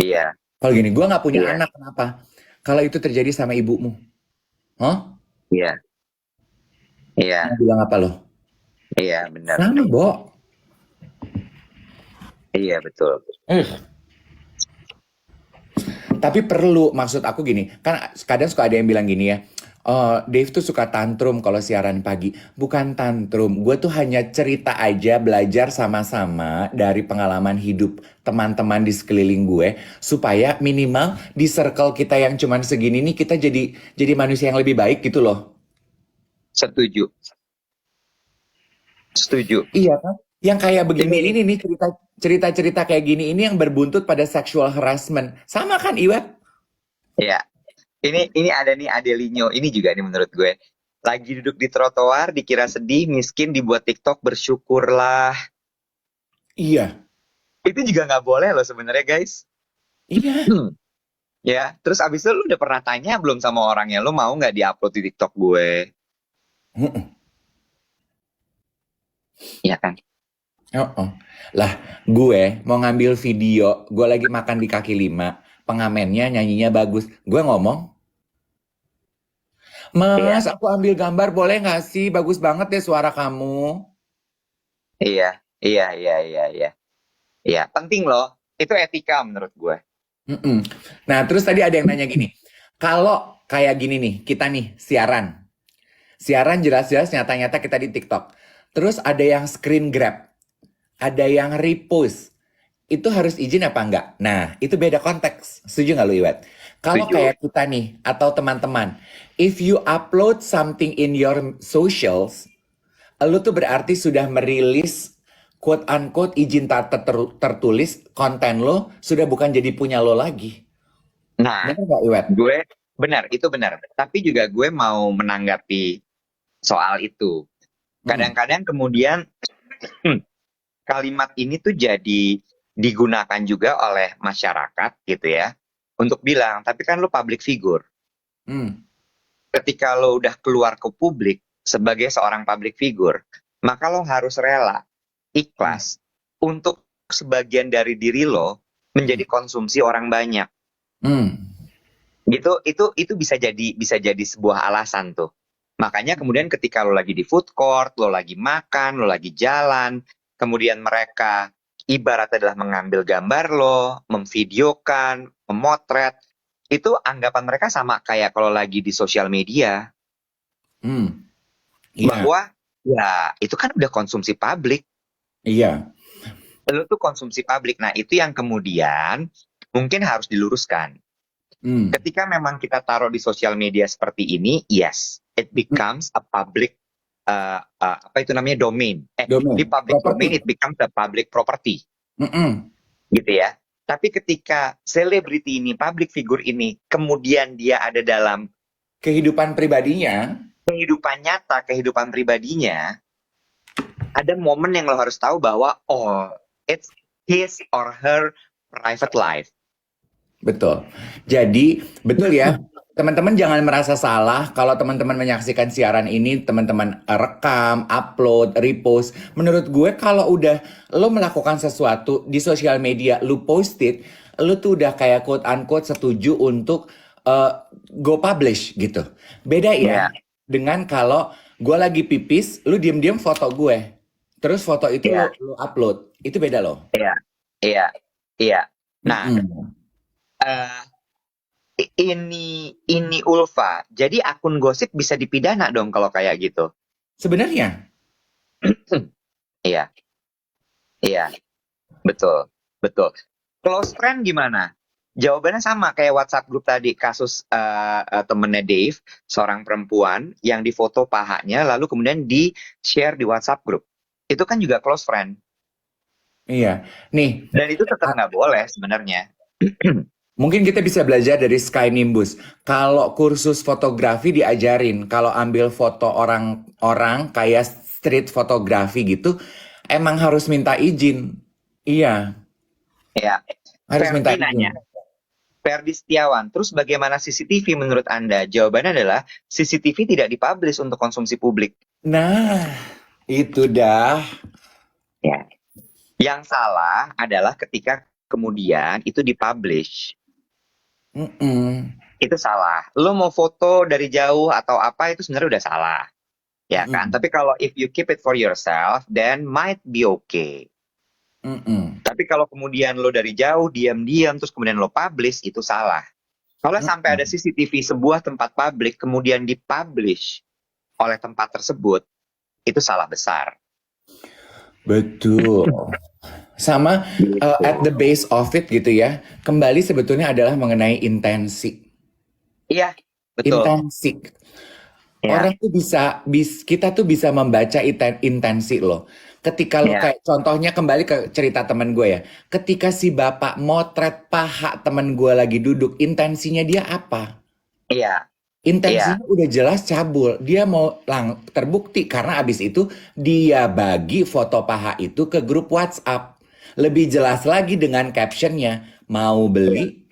iya, Kalau gini, gue nggak punya iya, anak, kenapa? Kalau itu terjadi sama ibumu, hah? iya, Mau iya, bilang apa loh? iya, benar. Sama, Bo. Iya, betul. Tapi perlu, maksud aku gini, kan kadang suka ada yang bilang gini ya, Dave tuh suka tantrum kalau siaran pagi. Bukan tantrum, gue tuh hanya cerita aja, belajar sama-sama dari pengalaman hidup teman-teman di sekeliling gue, supaya minimal di circle kita yang cuman segini nih, kita jadi manusia yang lebih baik gitu loh. Setuju, setuju. Iya kan? Yang kayak begini Ini, ini nih, cerita-cerita kayak gini ini yang berbuntut pada sexual harassment. Sama kan, Iwet? ya, ini ada nih Adelinho. Ini juga nih menurut gue. Lagi duduk di trotoar, dikira sedih, miskin, dibuat TikTok, bersyukurlah. Iya, Itu juga nggak boleh loh sebenarnya, guys. iya. Ya, terus abis itu lu udah pernah tanya belum sama orangnya, lu mau nggak diupload di TikTok gue? Heeh. Iya kan? Oh. Lah, gue mau ngambil video, gue lagi makan di kaki lima, pengamennya nyanyinya bagus. Gue ngomong, Iya, Mas, aku ambil gambar boleh nggak sih? Bagus banget deh suara kamu. iya, iya, iya, iya, iya. Iya, penting loh. Itu etika menurut gue. Mm-mm. Nah, terus tadi ada yang nanya gini, kalau kayak gini nih, kita nih siaran. Siaran jelas-jelas nyata-nyata kita di TikTok. Terus ada yang screen grab, ada yang repost. Itu harus izin apa enggak? Nah, itu beda konteks. Setuju nggak lu, Iwet? Kalau Setuju. kayak kita nih, atau teman-teman, if you upload something in your socials, lu tuh berarti sudah merilis quote-unquote izin tertulis, konten lo sudah bukan jadi punya lo lagi. Nah, Benar nggak, Iwet? gue benar, itu benar. Tapi juga gue mau menanggapi soal itu. Mm-mm. Kadang-kadang kemudian kalimat ini tuh jadi digunakan juga oleh masyarakat gitu ya. Untuk bilang, tapi kan lu public figure. Mm. Ketika lo udah keluar ke publik sebagai seorang public figure, maka lo harus rela, Mm. ikhlas untuk sebagian dari diri lo menjadi konsumsi orang banyak. Mm. Gitu, itu bisa jadi sebuah alasan tuh. Makanya kemudian ketika lo lagi di food court, lo lagi makan, lo lagi jalan, kemudian mereka ibarat adalah mengambil gambar lo, memvideokan, memotret, itu anggapan mereka sama kayak kalau lagi di sosial media. Mm. Iya, Bahwa ya itu kan udah konsumsi publik. iya. Lu tuh konsumsi publik. Nah, itu yang kemudian mungkin harus diluruskan. Mm. Ketika memang kita taruh di sosial media seperti ini, yes, it becomes a public apa itu namanya domain. Di Domain, public domain property. it becomes a public property, Mm-mm. gitu ya. Tapi ketika selebriti ini, public figure ini, kemudian dia ada dalam Kehidupan pribadinya, kehidupan nyata, kehidupan pribadinya, ada momen yang lo harus tahu bahwa oh, it's his or her private life. betul. Jadi, betul ya. Teman-teman jangan merasa salah kalau teman-teman menyaksikan siaran ini, teman-teman rekam, upload, repost. Menurut gue kalau udah lo melakukan sesuatu di sosial media, lo post it, lo tuh udah kayak quote unquote setuju untuk eh, go publish gitu. Beda Iya, ya dengan kalau gue lagi pipis, lo diem-diem foto gue. Terus foto itu iya, lo upload. Itu beda loh. iya, iya, iya. Nah, Mm-mm. eh, ini Ulfa. Jadi akun gosip bisa dipidana dong kalau kayak gitu. Sebenarnya, Iya, iya, betul, betul. Close friend gimana? Jawabannya sama kayak WhatsApp grup tadi, kasus temennya Dave, seorang perempuan yang difoto pahanya lalu kemudian di-share di WhatsApp grup. Itu kan juga close friend. iya. Nih, Dan itu tetap nggak boleh sebenarnya. mungkin kita bisa belajar dari Sky Nimbus. Kalau kursus fotografi diajarin, kalau ambil foto orang-orang kayak street fotografi gitu, emang harus minta izin. Iya, Ya, harus minta Ferdi izin. nanya, Ferdi Setiawan, terus bagaimana CCTV menurut Anda? Jawabannya adalah CCTV tidak dipublish untuk konsumsi publik. Nah, itu dah. Ya. Yang salah adalah ketika kemudian itu dipublish. Mm-mm. Itu salah. Lo mau foto dari jauh atau apa itu sebenarnya udah salah. Ya kan? Mm-mm. Tapi kalau if you keep it for yourself, then might be okay. Mm-mm. Tapi kalau kemudian lo dari jauh, diam-diam, terus kemudian lo publish, itu salah. Kalau sampai ada Mm-mm. CCTV sebuah tempat publik, kemudian dipublish oleh tempat tersebut, itu salah besar. Betul. Sama at the base of it gitu ya. Kembali sebetulnya adalah mengenai intensi. Iya, betul. Intensi. Ya, Orang tuh kita tuh bisa membaca intensi loh. Ketika lo ya, kayak contohnya kembali ke cerita temen gue ya. Ketika si bapak motret paha temen gue lagi duduk, intensinya dia apa? iya, iya, Intensinya udah jelas cabul. Dia mau terbukti karena abis itu dia bagi foto paha itu ke grup WhatsApp. Lebih jelas lagi dengan captionnya, mau beli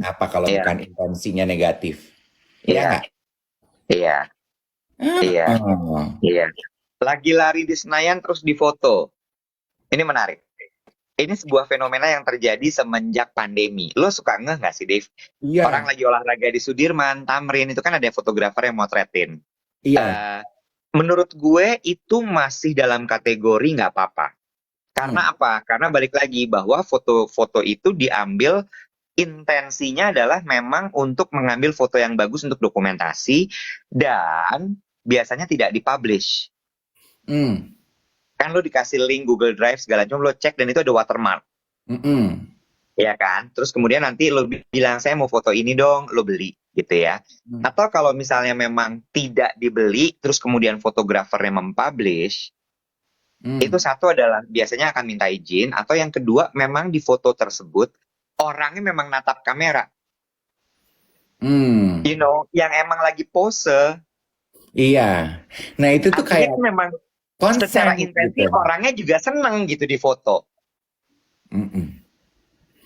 apa kalau iya, bukan intensinya negatif? Ya iya, nggak? iya, iya, Ah. iya. Lagi lari di Senayan terus difoto. Ini menarik. Ini sebuah fenomena yang terjadi semenjak pandemi. Lo suka ngeh nggak sih, Dave? Orang Iya, lagi olahraga di Sudirman, Tamrin, itu kan ada fotografer yang motretin. iya. Eh, Menurut gue itu masih dalam kategori nggak apa-apa. Hmm. Karena apa? Karena balik lagi bahwa foto-foto itu diambil intensinya adalah memang untuk mengambil foto yang bagus untuk dokumentasi dan biasanya tidak dipublish. Hmm. Kan lo dikasih link Google Drive segala macam, lo cek dan itu ada watermark. Mm-mm. Ya kan? Terus kemudian nanti lo bilang saya mau foto ini dong, lo beli gitu ya. Hmm. Atau kalau misalnya memang tidak dibeli, terus kemudian fotografernya mempublish, itu Hmm. satu adalah biasanya akan minta izin, atau yang kedua memang di foto tersebut orangnya memang natap kamera, Hmm. yang emang lagi pose. Iya. Nah itu tuh Artinya kayak kan memang konsen secara intensi gitu. orangnya juga seneng gitu di foto. Mm-mm.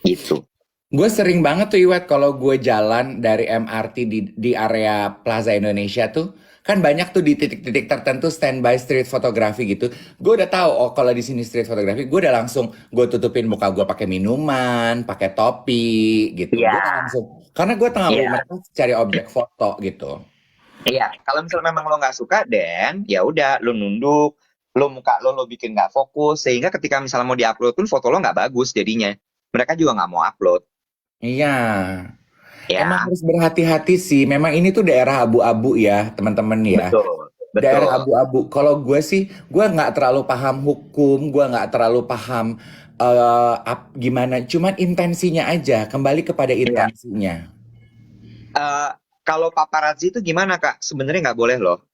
Gitu. Gue sering banget tuh Iwet kalau gue jalan dari MRT di area Plaza Indonesia tuh kan banyak tuh di titik-titik tertentu standby street photography gitu. Gue udah tahu oh kalau di sini street photography, gue udah langsung gue tutupin muka gue pakai minuman, pakai topi gitu. Iya, Gue udah langsung karena gue tahu iya, mereka cari objek foto gitu. iya. Kalau misalnya memang lo nggak suka, Dan, ya udah, lo nunduk, lo muka lo bikin nggak fokus, sehingga ketika misalnya mau diupload pun foto lo nggak bagus jadinya. Mereka juga nggak mau upload. Iya. Emang Ya, harus berhati-hati sih. Memang ini tuh daerah abu-abu ya, teman-teman ya. betul, Daerah betul. abu-abu. Kalau gue sih, gue nggak terlalu paham hukum, gue nggak terlalu paham gimana. Cuman intensinya aja, kembali kepada Iya. intensinya. Eh, Kalau paparazzi itu gimana, Kak? Sebenarnya nggak boleh loh.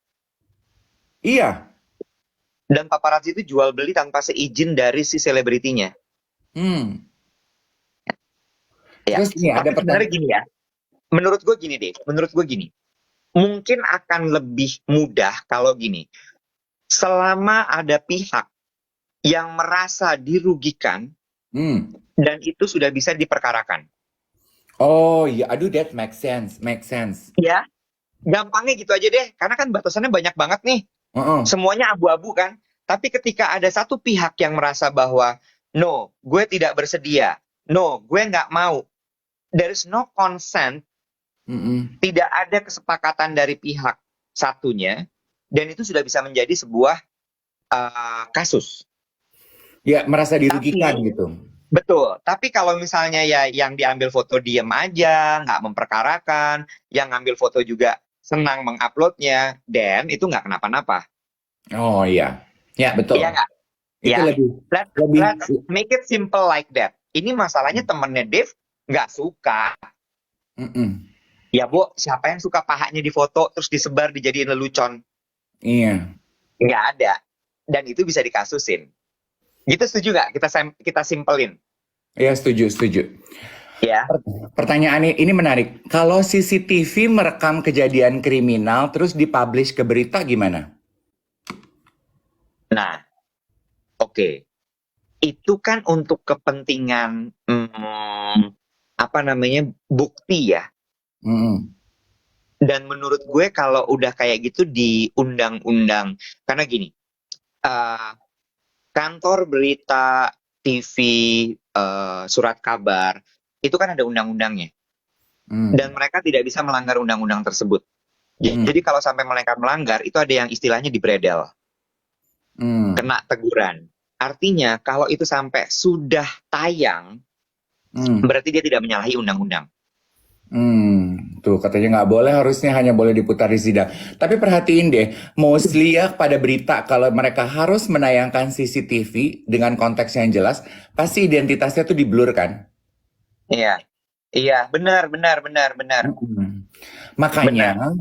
Iya. Dan paparazzi itu jual beli tanpa seizin dari si selebritinya. Hmm. Ya, Terus ini ada tapi sebenarnya pertanyaan. gini ya. Menurut gue gini deh. Menurut gue gini. Mungkin akan lebih mudah kalau gini. Selama ada pihak yang merasa dirugikan Hmm. dan itu sudah bisa diperkarakan. Oh iya, aduh that makes sense, makes sense. Ya, gampangnya gitu aja deh. Karena kan batasannya banyak banget nih. Heeh. Semuanya abu-abu kan. Tapi ketika ada satu pihak yang merasa bahwa no, gue tidak bersedia. No, gue nggak mau. There is no consent. Mm-mm. Tidak ada kesepakatan dari pihak satunya. Dan itu sudah bisa menjadi sebuah kasus. Ya merasa dirugikan Tapi gitu. betul, tapi kalau misalnya ya yang diambil foto diem aja, nggak memperkarakan, yang ngambil foto juga senang menguploadnya, dan itu nggak kenapa-napa. Oh iya, ya Iya betul. nggak? Itu Ya, lebih lebih. let's make it simple like that. Ini masalahnya temennya Dave nggak suka. Mm-mm. Ya Bu, siapa yang suka pahanya difoto terus disebar dijadiin lelucon? Iya. Nggak ada. Dan itu bisa dikasusin. Gitu setuju nggak? Kita simpelin. Ya setuju, setuju. Ya. Pertanyaan ini menarik. Kalau CCTV merekam kejadian kriminal terus dipublish ke berita gimana? Nah, oke. Oke, itu kan untuk kepentingan apa namanya bukti ya. Mm-mm. Dan menurut gue kalau udah kayak gitu di undang-undang, karena gini, eh, kantor berita, TV, surat kabar, itu kan ada undang-undangnya. Dan Mm. mereka tidak bisa melanggar undang-undang tersebut. Jadi Mm. kalau sampai mereka melanggar, itu ada yang istilahnya dibredel, Mm. kena teguran. Artinya kalau itu sampai sudah tayang, Mm. berarti dia tidak menyalahi undang-undang. Tuh katanya nggak boleh, harusnya hanya boleh diputar di sidang. Tapi perhatiin deh, mostly ya pada berita kalau mereka harus menayangkan CCTV dengan konteks yang jelas, pasti identitasnya tuh di-blur kan? Iya, iya, benar, benar, benar, benar, Mm-mm. Makanya benar.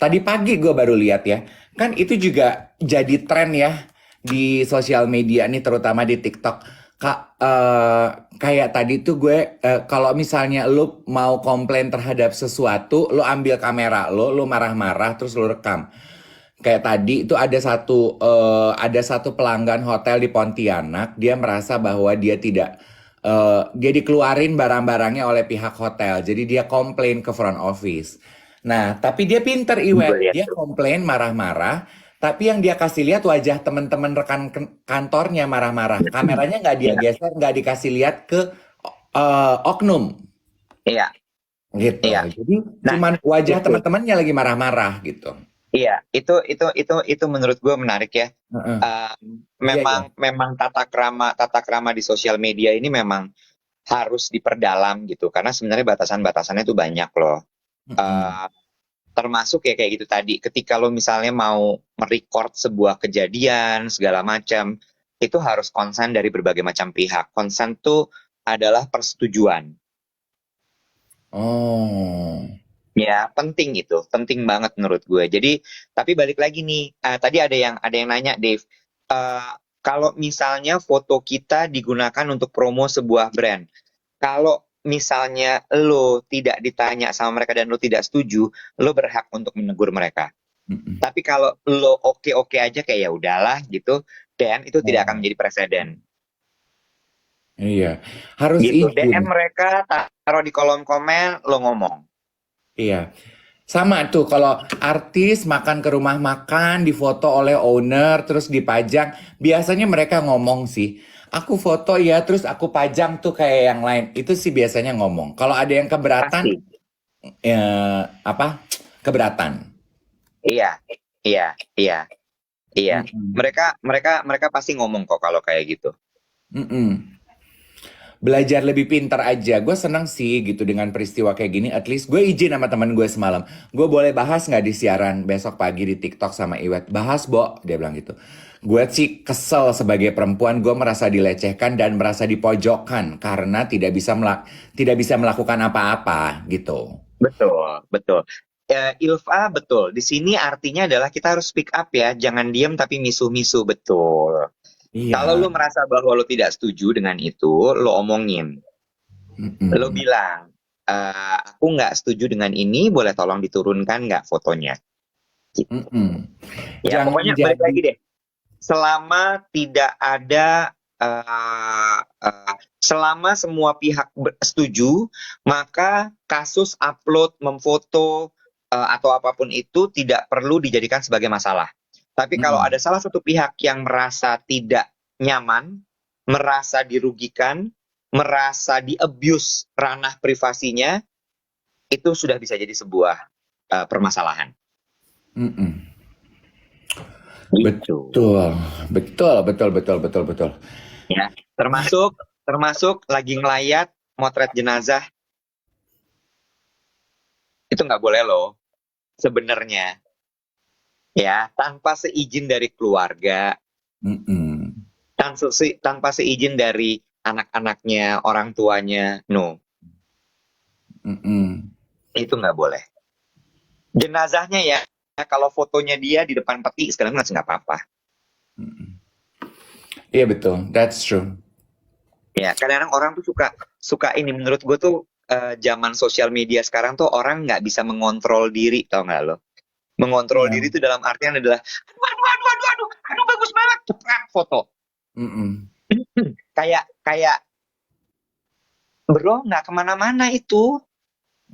tadi pagi gue baru lihat ya, kan itu juga jadi tren ya di sosial media nih, terutama di TikTok. Kayak tadi tuh gue, kalau misalnya lu mau komplain terhadap sesuatu, lu ambil kamera lu marah-marah, terus lu rekam. Kayak tadi itu ada satu pelanggan hotel di Pontianak, dia merasa bahwa dia dikeluarin barang-barangnya oleh pihak hotel, jadi dia komplain ke front office. Nah, tapi dia pinter Gue Iwet, lihat dia tuh. komplain marah-marah, tapi yang dia kasih lihat wajah teman-teman rekan kantornya marah-marah. Kameranya nggak dia Iya, geser, nggak dikasih lihat ke oknum iya, gitu. iya. Jadi Nah, cuman wajah itu, teman-temannya lagi marah-marah gitu. iya, itu menurut gue menarik ya. Heeh. Iya, iya. Memang tata krama di sosial media ini memang harus diperdalam gitu, karena sebenarnya batasan-batasannya itu banyak loh. Mm-mm. Eh, Termasuk ya kayak gitu tadi, ketika lo misalnya mau merecord sebuah kejadian segala macam, itu harus konsen dari berbagai macam pihak. Konsen tuh adalah persetujuan. Oh. Ya, penting itu, penting banget menurut gue. Jadi, tapi balik lagi nih, tadi ada yang nanya, Dave, kalau misalnya foto kita digunakan untuk promo sebuah brand, kalau misalnya lo tidak ditanya sama mereka dan lo tidak setuju, lo berhak untuk menegur mereka. Mm-mm. Tapi kalau lo oke-oke aja kayak ya udahlah gitu, dan itu tidak akan Oh. menjadi presiden. Iya. Harus Gitu. izin. DM mereka, taruh di kolom komen, lo ngomong. Iya. Sama tuh kalau artis makan ke rumah makan, difoto oleh owner, terus dipajang. Biasanya mereka ngomong sih, aku foto ya, terus aku pajang tuh kayak yang lain. Itu sih biasanya ngomong. Kalau ada yang keberatan, Pasti. apa? Keberatan. Iya, iya, iya, iya. Mm-mm. Mereka mereka mereka pasti ngomong kok kalau kayak gitu. Mm-mm. Belajar lebih pintar aja. Gue seneng sih gitu dengan peristiwa kayak gini. At least gue izin sama teman gue semalam. Gue boleh bahas nggak di siaran besok pagi di TikTok sama Iwet? Bahas, Bo. Dia bilang gitu. Gue sih kesel sebagai perempuan. Gue merasa dilecehkan dan merasa dipojokkan karena tidak bisa melakukan apa-apa gitu. Betul, betul. Ilva, betul. Di sini artinya adalah kita harus speak up ya, jangan diam tapi misu-misu, betul. Kalau Iya. lo merasa bahwa lo tidak setuju dengan itu, lo omongin. Lo Mm-mm. bilang, aku nggak setuju dengan ini, boleh tolong diturunkan nggak fotonya? Gitu. Mm-mm. Ya, Jangan pokoknya balik jadi. lagi deh. Selama tidak ada, selama semua pihak setuju, maka kasus upload, memfoto, atau apapun itu tidak perlu dijadikan sebagai masalah. Tapi kalau ada Mm-mm. salah satu pihak yang merasa tidak nyaman, merasa dirugikan, merasa di-abuse ranah privasinya, itu sudah bisa jadi sebuah permasalahan. Mm-mm. Gitu. Betul, betul, betul, betul, betul, betul. Ya, termasuk lagi ngelayat motret jenazah, itu nggak boleh loh sebenarnya, ya, tanpa seizin dari keluarga, Mm-mm. tanpa seizin dari anak-anaknya, orang tuanya, no, Mm-mm. itu nggak boleh. Jenazahnya ya, kalau fotonya dia di depan peti sekarang nggak apa-apa. Mm-mm. Iya betul, that's true. Ya, kadang-kadang orang tuh suka suka ini, menurut gue tuh, zaman sosial media sekarang tuh orang nggak bisa mengontrol diri, tau nggak lo? Mengontrol Iya. diri itu dalam artian adalah, aduh, aduh, aduh, aduh, aduh, aduh, bagus banget, cepat foto. Mm-mm. Kayak kayak bro nggak kemana-mana itu,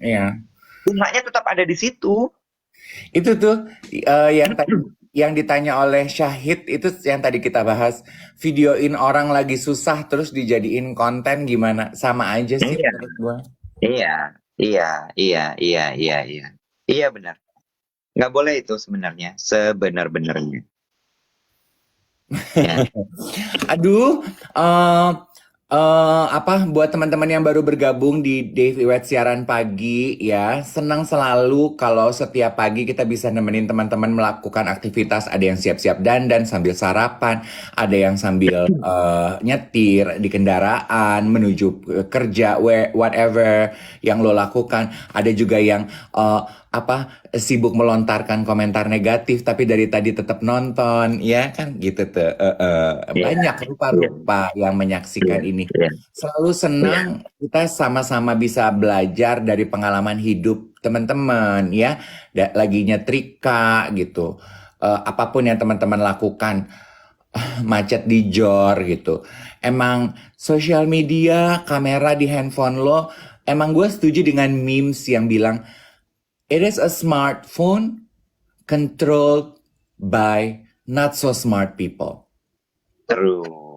Iya. bunganya tetap ada di situ. Itu tuh yang tadi yang ditanya oleh Syahid itu yang tadi kita bahas, videoin orang lagi susah terus dijadiin konten gimana? Sama aja sih Iya, menurut gua. iya, iya, iya, iya, iya, iya, iya benar. Nggak boleh itu sebenarnya, sebenar-benarnya. Ya. Aduh, apa buat teman-teman yang baru bergabung di Dave Iwet siaran pagi ya, senang selalu kalau setiap pagi kita bisa nemenin teman-teman melakukan aktivitas. Ada yang siap-siap dandan sambil sarapan, ada yang sambil nyetir di kendaraan menuju kerja, whatever yang lo lakukan. Ada juga yang sibuk melontarkan komentar negatif tapi dari tadi tetap nonton ya kan gitu tuh. Iya, Banyak iya, rupa-rupa yang menyaksikan iya, ini. iya, Selalu iya. senang kita sama-sama bisa belajar dari pengalaman hidup teman-teman ya. Lagi nyetrika gitu. Apapun yang teman-teman lakukan, macet di jor gitu. Emang sosial media, kamera di handphone lo, emang gue setuju dengan memes yang bilang it is a smartphone controlled by not so smart people. True,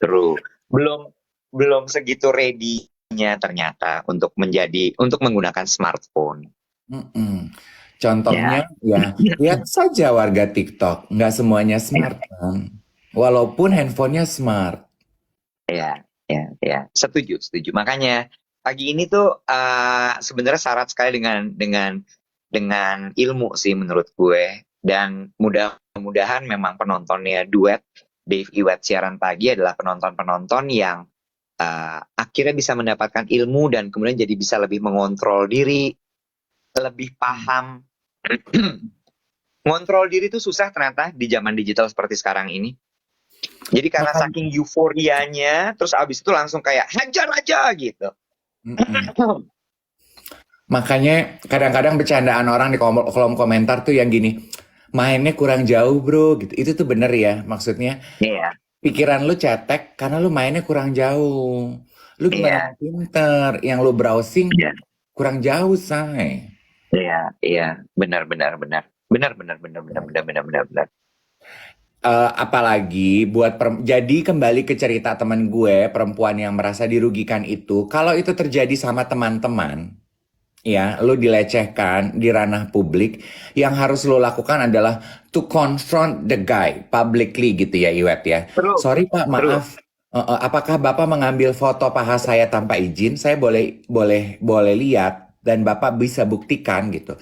true. Belum belum segitu ready-nya ternyata untuk menggunakan smartphone. Mm-mm. Ya, Contohnya ya lihat saja warga TikTok, nggak semuanya smart kan. Walaupun handphonenya smart. ya, ya, ya. Setuju, setuju. Makanya pagi ini tuh sebenarnya syarat sekali dengan ilmu sih menurut gue. Dan mudah-mudahan memang penontonnya duet Dave Iwet siaran pagi adalah penonton-penonton yang akhirnya bisa mendapatkan ilmu dan kemudian jadi bisa lebih mengontrol diri, lebih paham. Ngontrol diri itu susah ternyata di zaman digital seperti sekarang ini. Jadi karena Makan, saking euforianya, terus abis itu langsung kayak hajar aja gitu. Mm-mm. Makanya kadang-kadang bercandaan orang di kolom komentar tuh yang gini, mainnya kurang jauh bro gitu. Itu tuh bener ya maksudnya. Iya, Pikiran lu cetek karena lu mainnya kurang jauh. Lu gimana mau iya, pinter? Yang lu browsing iya, kurang jauh, say. iya, iya, benar, benar, benar, benar, benar, benar, benar, benar, benar, benar, benar. Apalagi buat jadi kembali ke cerita temen gue perempuan yang merasa dirugikan itu, kalau itu terjadi sama teman-teman, ya, lu dilecehkan di ranah publik, yang harus lu lakukan adalah to confront the guy publicly gitu ya, Iwet ya. Terus, Sorry Pak, terus. maaf. Apakah Bapak mengambil foto paha saya tanpa izin? Saya boleh boleh boleh lihat dan Bapak bisa buktikan gitu.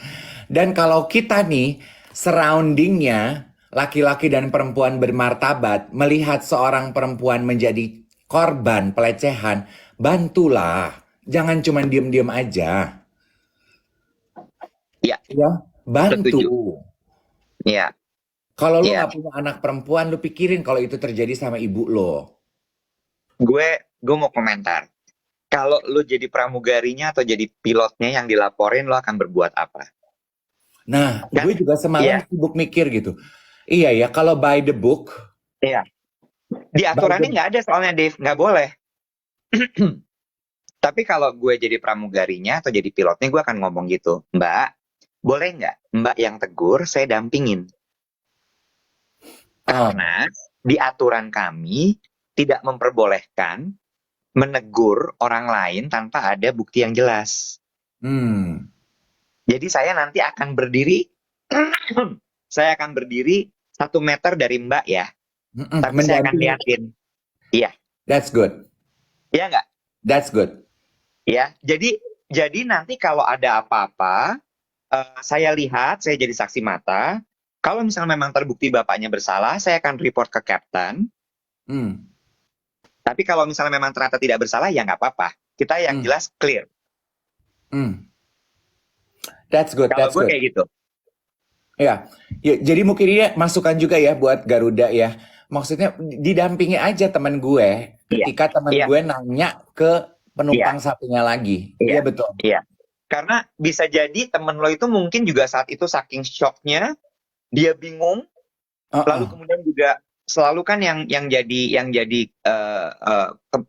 Dan kalau kita nih surroundingnya laki-laki dan perempuan bermartabat melihat seorang perempuan menjadi korban pelecehan, bantulah. Jangan cuma diem-diem aja. Iya, Ya, bantu. setuju. Iya, Kalau lu iya. nggak punya anak perempuan, lu pikirin kalau itu terjadi sama ibu lo. Gue mau komentar. Kalau lo jadi pramugarinya atau jadi pilotnya yang dilaporin, lo akan berbuat apa? Nah, gue Kan? juga semalam Iya, sibuk mikir gitu. Iya ya, kalau by the book, iya. Di by aturannya the nggak ada soalnya, Dave. Nggak boleh. Tapi kalau gue jadi pramugarinya atau jadi pilotnya, gue akan ngomong gitu. Mbak, boleh nggak Mbak yang tegur, saya dampingin. oh, Karena di aturan kami tidak memperbolehkan menegur orang lain tanpa ada bukti yang jelas. hmm, Jadi saya nanti akan berdiri, saya akan berdiri 1 meter dari Mbak ya. Tapi saya akan mendampingi. liatin. Iya, That's good. iya nggak? That's good. Ya, jadi nanti kalau ada apa-apa, saya lihat, saya jadi saksi mata. Kalau misalnya memang terbukti bapaknya bersalah, saya akan report ke kapten. Hmm, Tapi kalau misalnya memang ternyata tidak bersalah, ya nggak apa-apa. Kita yang hmm, jelas clear. hmm. That's good. Kalau That's gue good. kayak gitu. Ya, ya, jadi mungkin ini masukan juga ya buat Garuda ya. Maksudnya didampingi aja teman gue Iya, ketika teman iya, gue nanya ke iya, penumpang satunya lagi. iya, Iya betul. iya. Karena bisa jadi temen lo itu mungkin juga saat itu saking shocknya, dia bingung, lalu Uh-uh. kemudian juga selalu kan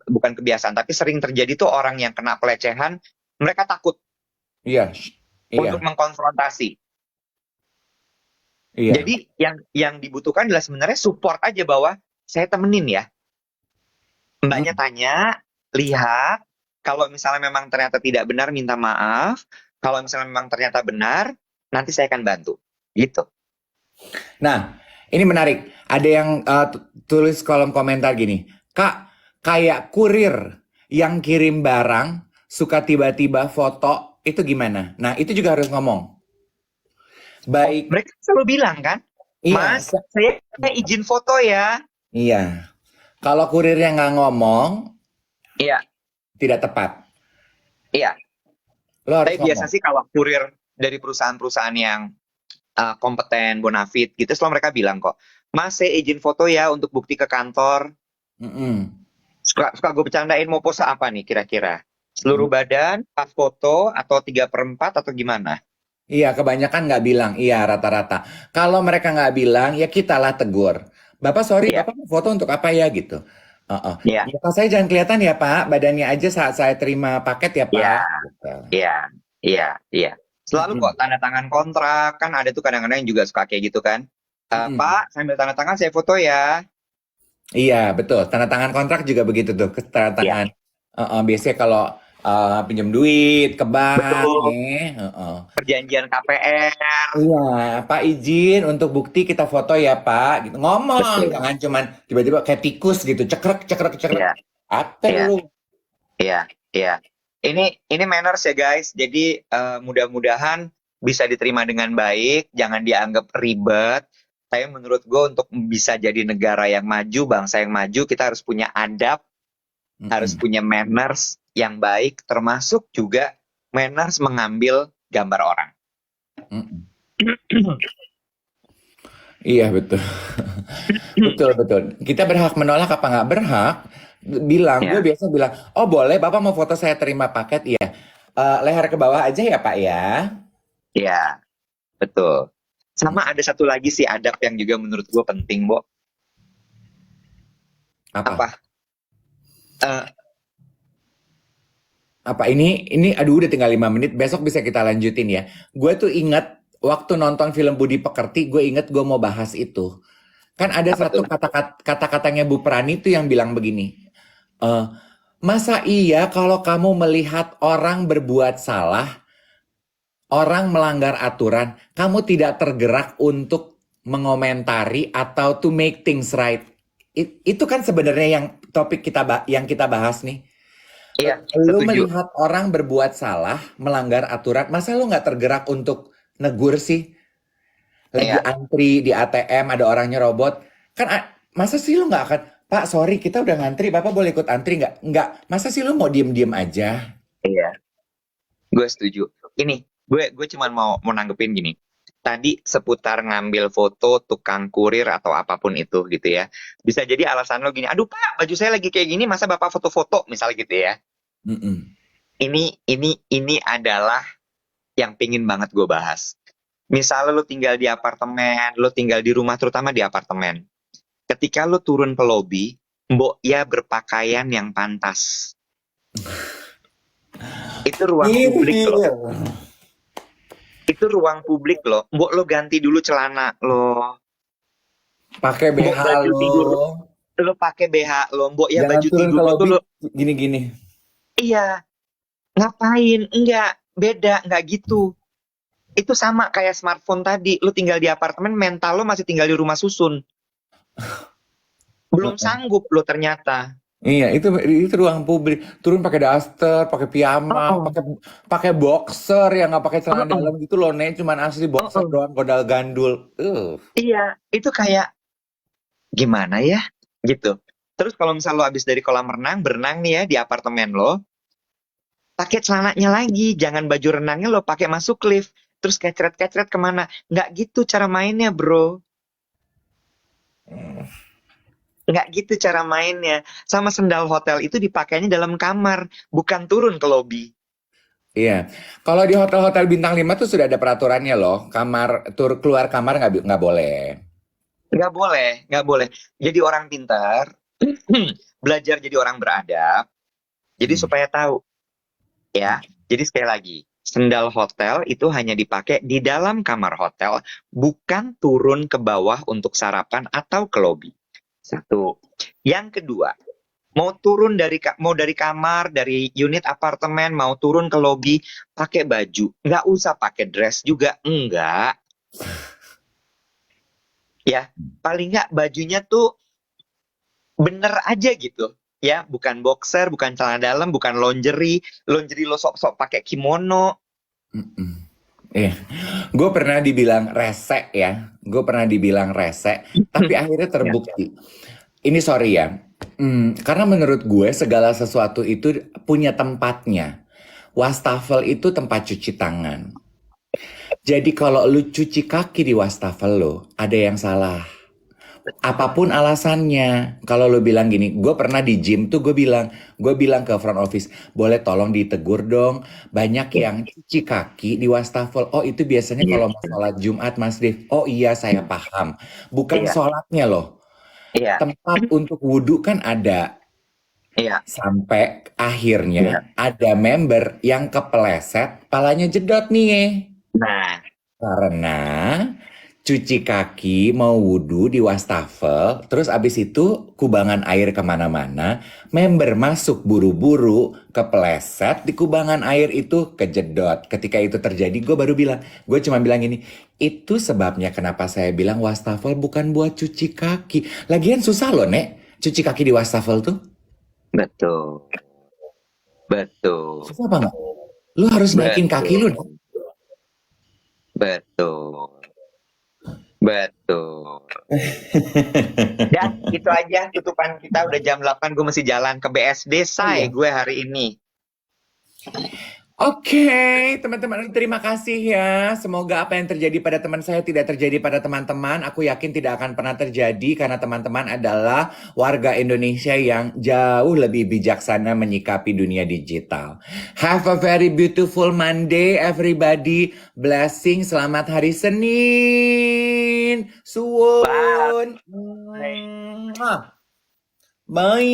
bukan kebiasaan tapi sering terjadi tuh orang yang kena pelecehan, mereka takut Iya, iya, untuk mengkonfrontasi. iya. Jadi yang dibutuhkan adalah sebenarnya support aja bahwa saya temenin ya. Mbaknya Mm. tanya, lihat, kalau misalnya memang ternyata tidak benar minta maaf, kalau misalnya memang ternyata benar, nanti saya akan bantu. Gitu. Nah, ini menarik. Ada yang tulis kolom komentar gini, Kak, kayak kurir yang kirim barang suka tiba-tiba foto, itu gimana? Nah, itu juga harus ngomong. Oh, Baik, mereka selalu bilang kan, iya, Mas, saya izin foto ya. iya. Kalau kurirnya nggak ngomong, Iya, tidak tepat. iya. Lo harus Tapi biasa ngomong. sih kalau kurir dari perusahaan-perusahaan yang kompeten, bonafit gitu, selalu mereka bilang kok, Mas, saya izin foto ya untuk bukti ke kantor. Mm-mm. Suka gue bercandain mau pose apa nih kira-kira? Seluruh Mm. badan, pas foto, atau 3/4 atau gimana? Iya, kebanyakan nggak bilang. Iya, rata-rata. Kalau mereka nggak bilang, ya kitalah tegur. Bapak, sorry, Iya, Bapak mau foto untuk apa ya gitu. Heeh. iya, Muka saya jangan kelihatan ya, Pak. Badannya aja saat saya terima paket ya, iya, Pak. Gitu. iya, iya, iya. Selalu Mm-mm. kok tanda tangan kontrak, kan ada tuh kadang-kadang yang juga suka kayak gitu kan. Mm-mm. Pak, sambil tanda tangan saya foto ya. Iya, betul. Tanda tangan kontrak juga begitu tuh. Tanda Iya, tangan. Biasanya kalau pinjam duit ke bank, betul. nih. Heeh. Perjanjian KPR. Iya, Pak izin untuk bukti kita foto ya Pak. Gitu. Ngomong, Betul. jangan cuman tiba-tiba kayak tikus gitu, cekrek, cekrek, cekrek. Iya, Apa iya, lu? iya, iya. Ini manners ya guys. Jadi mudah-mudahan bisa diterima dengan baik, jangan dianggap ribet. Tapi menurut gue untuk bisa jadi negara yang maju, bangsa yang maju, kita harus punya adab, harus Mm-mm. punya manners yang baik, termasuk juga manners mengambil gambar orang. Mm-mm. Iya betul, betul betul. Kita berhak menolak apa nggak berhak? Bilang, gue Ya, biasa bilang, oh boleh, Bapak mau foto saya terima paket, iya. Leher ke bawah aja ya Pak ya. ya, betul. Mm. Sama ada satu lagi sih adab yang juga menurut gue penting, Bo. Apa? Apa? Eh, Apa ini? Aduh, udah tinggal 5 menit. Besok bisa kita lanjutin ya. Gue tuh inget waktu nonton film Budi Pekerti, gue inget gue mau bahas itu. Kan ada apa tuh? satu kata-katanya Bu Prani tuh yang bilang begini. eh, Masa iya kalau kamu melihat orang berbuat salah, orang melanggar aturan, kamu tidak tergerak untuk mengomentari atau to make things right? Itu kan sebenarnya yang topik yang kita bahas nih. Iya, Lu setuju. melihat orang berbuat salah, melanggar aturan, masa lu nggak tergerak untuk negur sih? Lagi Iya, antri di ATM, ada orangnya robot. Kan, masa sih lu nggak akan, Pak, sorry, kita udah ngantri, Bapak boleh ikut antri nggak? Nggak. Masa sih lu mau diem-diem aja? iya, gue setuju. Ini, gue cuman mau nanggepin gini. Tadi seputar ngambil foto tukang kurir atau apapun itu gitu ya. Bisa jadi alasan lo gini, aduh Pak, baju saya lagi kayak gini, masa Bapak foto-foto misalnya gitu ya. Mm-mm. Ini adalah yang pingin banget gue bahas. Misalnya lo tinggal di apartemen, lo tinggal di rumah terutama di apartemen. Ketika lo turun ke lobi, mbok ya berpakaian yang pantas. Itu ruang publik loh. Nyindir. Itu ruang publik loh. Mbok lo ganti dulu celana lo. Pakai Mbok BH baju lo. tidur lo pakai BH lo. Mbok ya Jangan baju turun tidur ke lo tuh lobi lo. gini-gini. Iya, ngapain? Enggak, beda, enggak gitu. Itu sama kayak smartphone tadi. Lo tinggal di apartemen, mental lo masih tinggal di rumah susun. Belum Heeh. sanggup lo ternyata. Iya, itu ruang publik. Turun pakai daster, pakai piyama, Oh, pakai pakai boxer yang nggak pakai celana oh, dalam gitu loh, Nek. Cuman asli oh, boxer oh. doang, kodal gandul. Iya, itu kayak gimana ya? Gitu. Terus kalau misal lo habis dari kolam renang, berenang nih ya di apartemen lo, pakai celananya lagi, jangan baju renangnya lo pakai masuk lift, terus kecret-kecret kemana? Nggak gitu cara mainnya, bro. Nggak gitu cara mainnya. Sama sendal hotel itu dipakainya dalam kamar, bukan turun ke lobi. Iya, kalau di hotel-hotel bintang 5 tuh sudah ada peraturannya loh. Keluar kamar nggak boleh. Nggak boleh, nggak boleh. Jadi orang pintar, belajar jadi orang beradab. Jadi Hmm. supaya tahu ya. Jadi sekali lagi, sendal hotel itu hanya dipakai di dalam kamar hotel, bukan turun ke bawah untuk sarapan atau ke lobi. Satu. Yang kedua, mau dari kamar, dari unit apartemen, mau turun ke lobi, pakai baju. Nggak usah pakai dress juga, enggak. Ya, paling nggak bajunya tuh bener aja gitu. Ya, bukan boxer, bukan celana dalam, bukan lingerie. Lingerie lo sok-sok pakai kimono. Mm-mm. Iya, gue pernah dibilang rese ya, gue pernah dibilang rese, tapi akhirnya Ya, terbukti. Ini sorry ya, karena menurut gue segala sesuatu itu punya tempatnya. Wastafel itu tempat cuci tangan. Jadi kalau lu cuci kaki di wastafel lo, ada yang salah. Apapun alasannya, kalau lu bilang gini, gue pernah di gym tuh gue bilang ke front office, boleh tolong ditegur dong, banyak yang cuci kaki di wastafel. Oh itu biasanya iya, kalau mau sholat Jumat Mas Dev. Oh iya saya paham, bukan iya, sholatnya loh, iya, tempat untuk wudhu kan ada. iya, Sampai iya. akhirnya ada member yang kepeleset, palanya jedot nih. Nah, Karena cuci kaki mau wudhu di wastafel, terus abis itu kubangan air kemana-mana, member masuk buru-buru, kepleset di kubangan air itu, kejedot. Ketika itu terjadi, gue cuma bilang ini, itu sebabnya kenapa saya bilang wastafel bukan buat cuci kaki. Lagian susah loh, Nek, cuci kaki di wastafel tuh. betul, betul, Susah apa nggak? Lu harus naikin kaki lu, Nek. betul, betul, betul. Dan itu aja tutupan kita udah jam 8 gue mesti jalan ke BSD Oh say iya. gue hari ini. Oke, teman-teman, terima kasih ya. Semoga apa yang terjadi pada teman saya tidak terjadi pada teman-teman. Aku yakin tidak akan pernah terjadi karena teman-teman adalah warga Indonesia yang jauh lebih bijaksana menyikapi dunia digital. Have a very beautiful Monday, everybody. Blessing, selamat hari Senin. Bye. Suwun. Bye.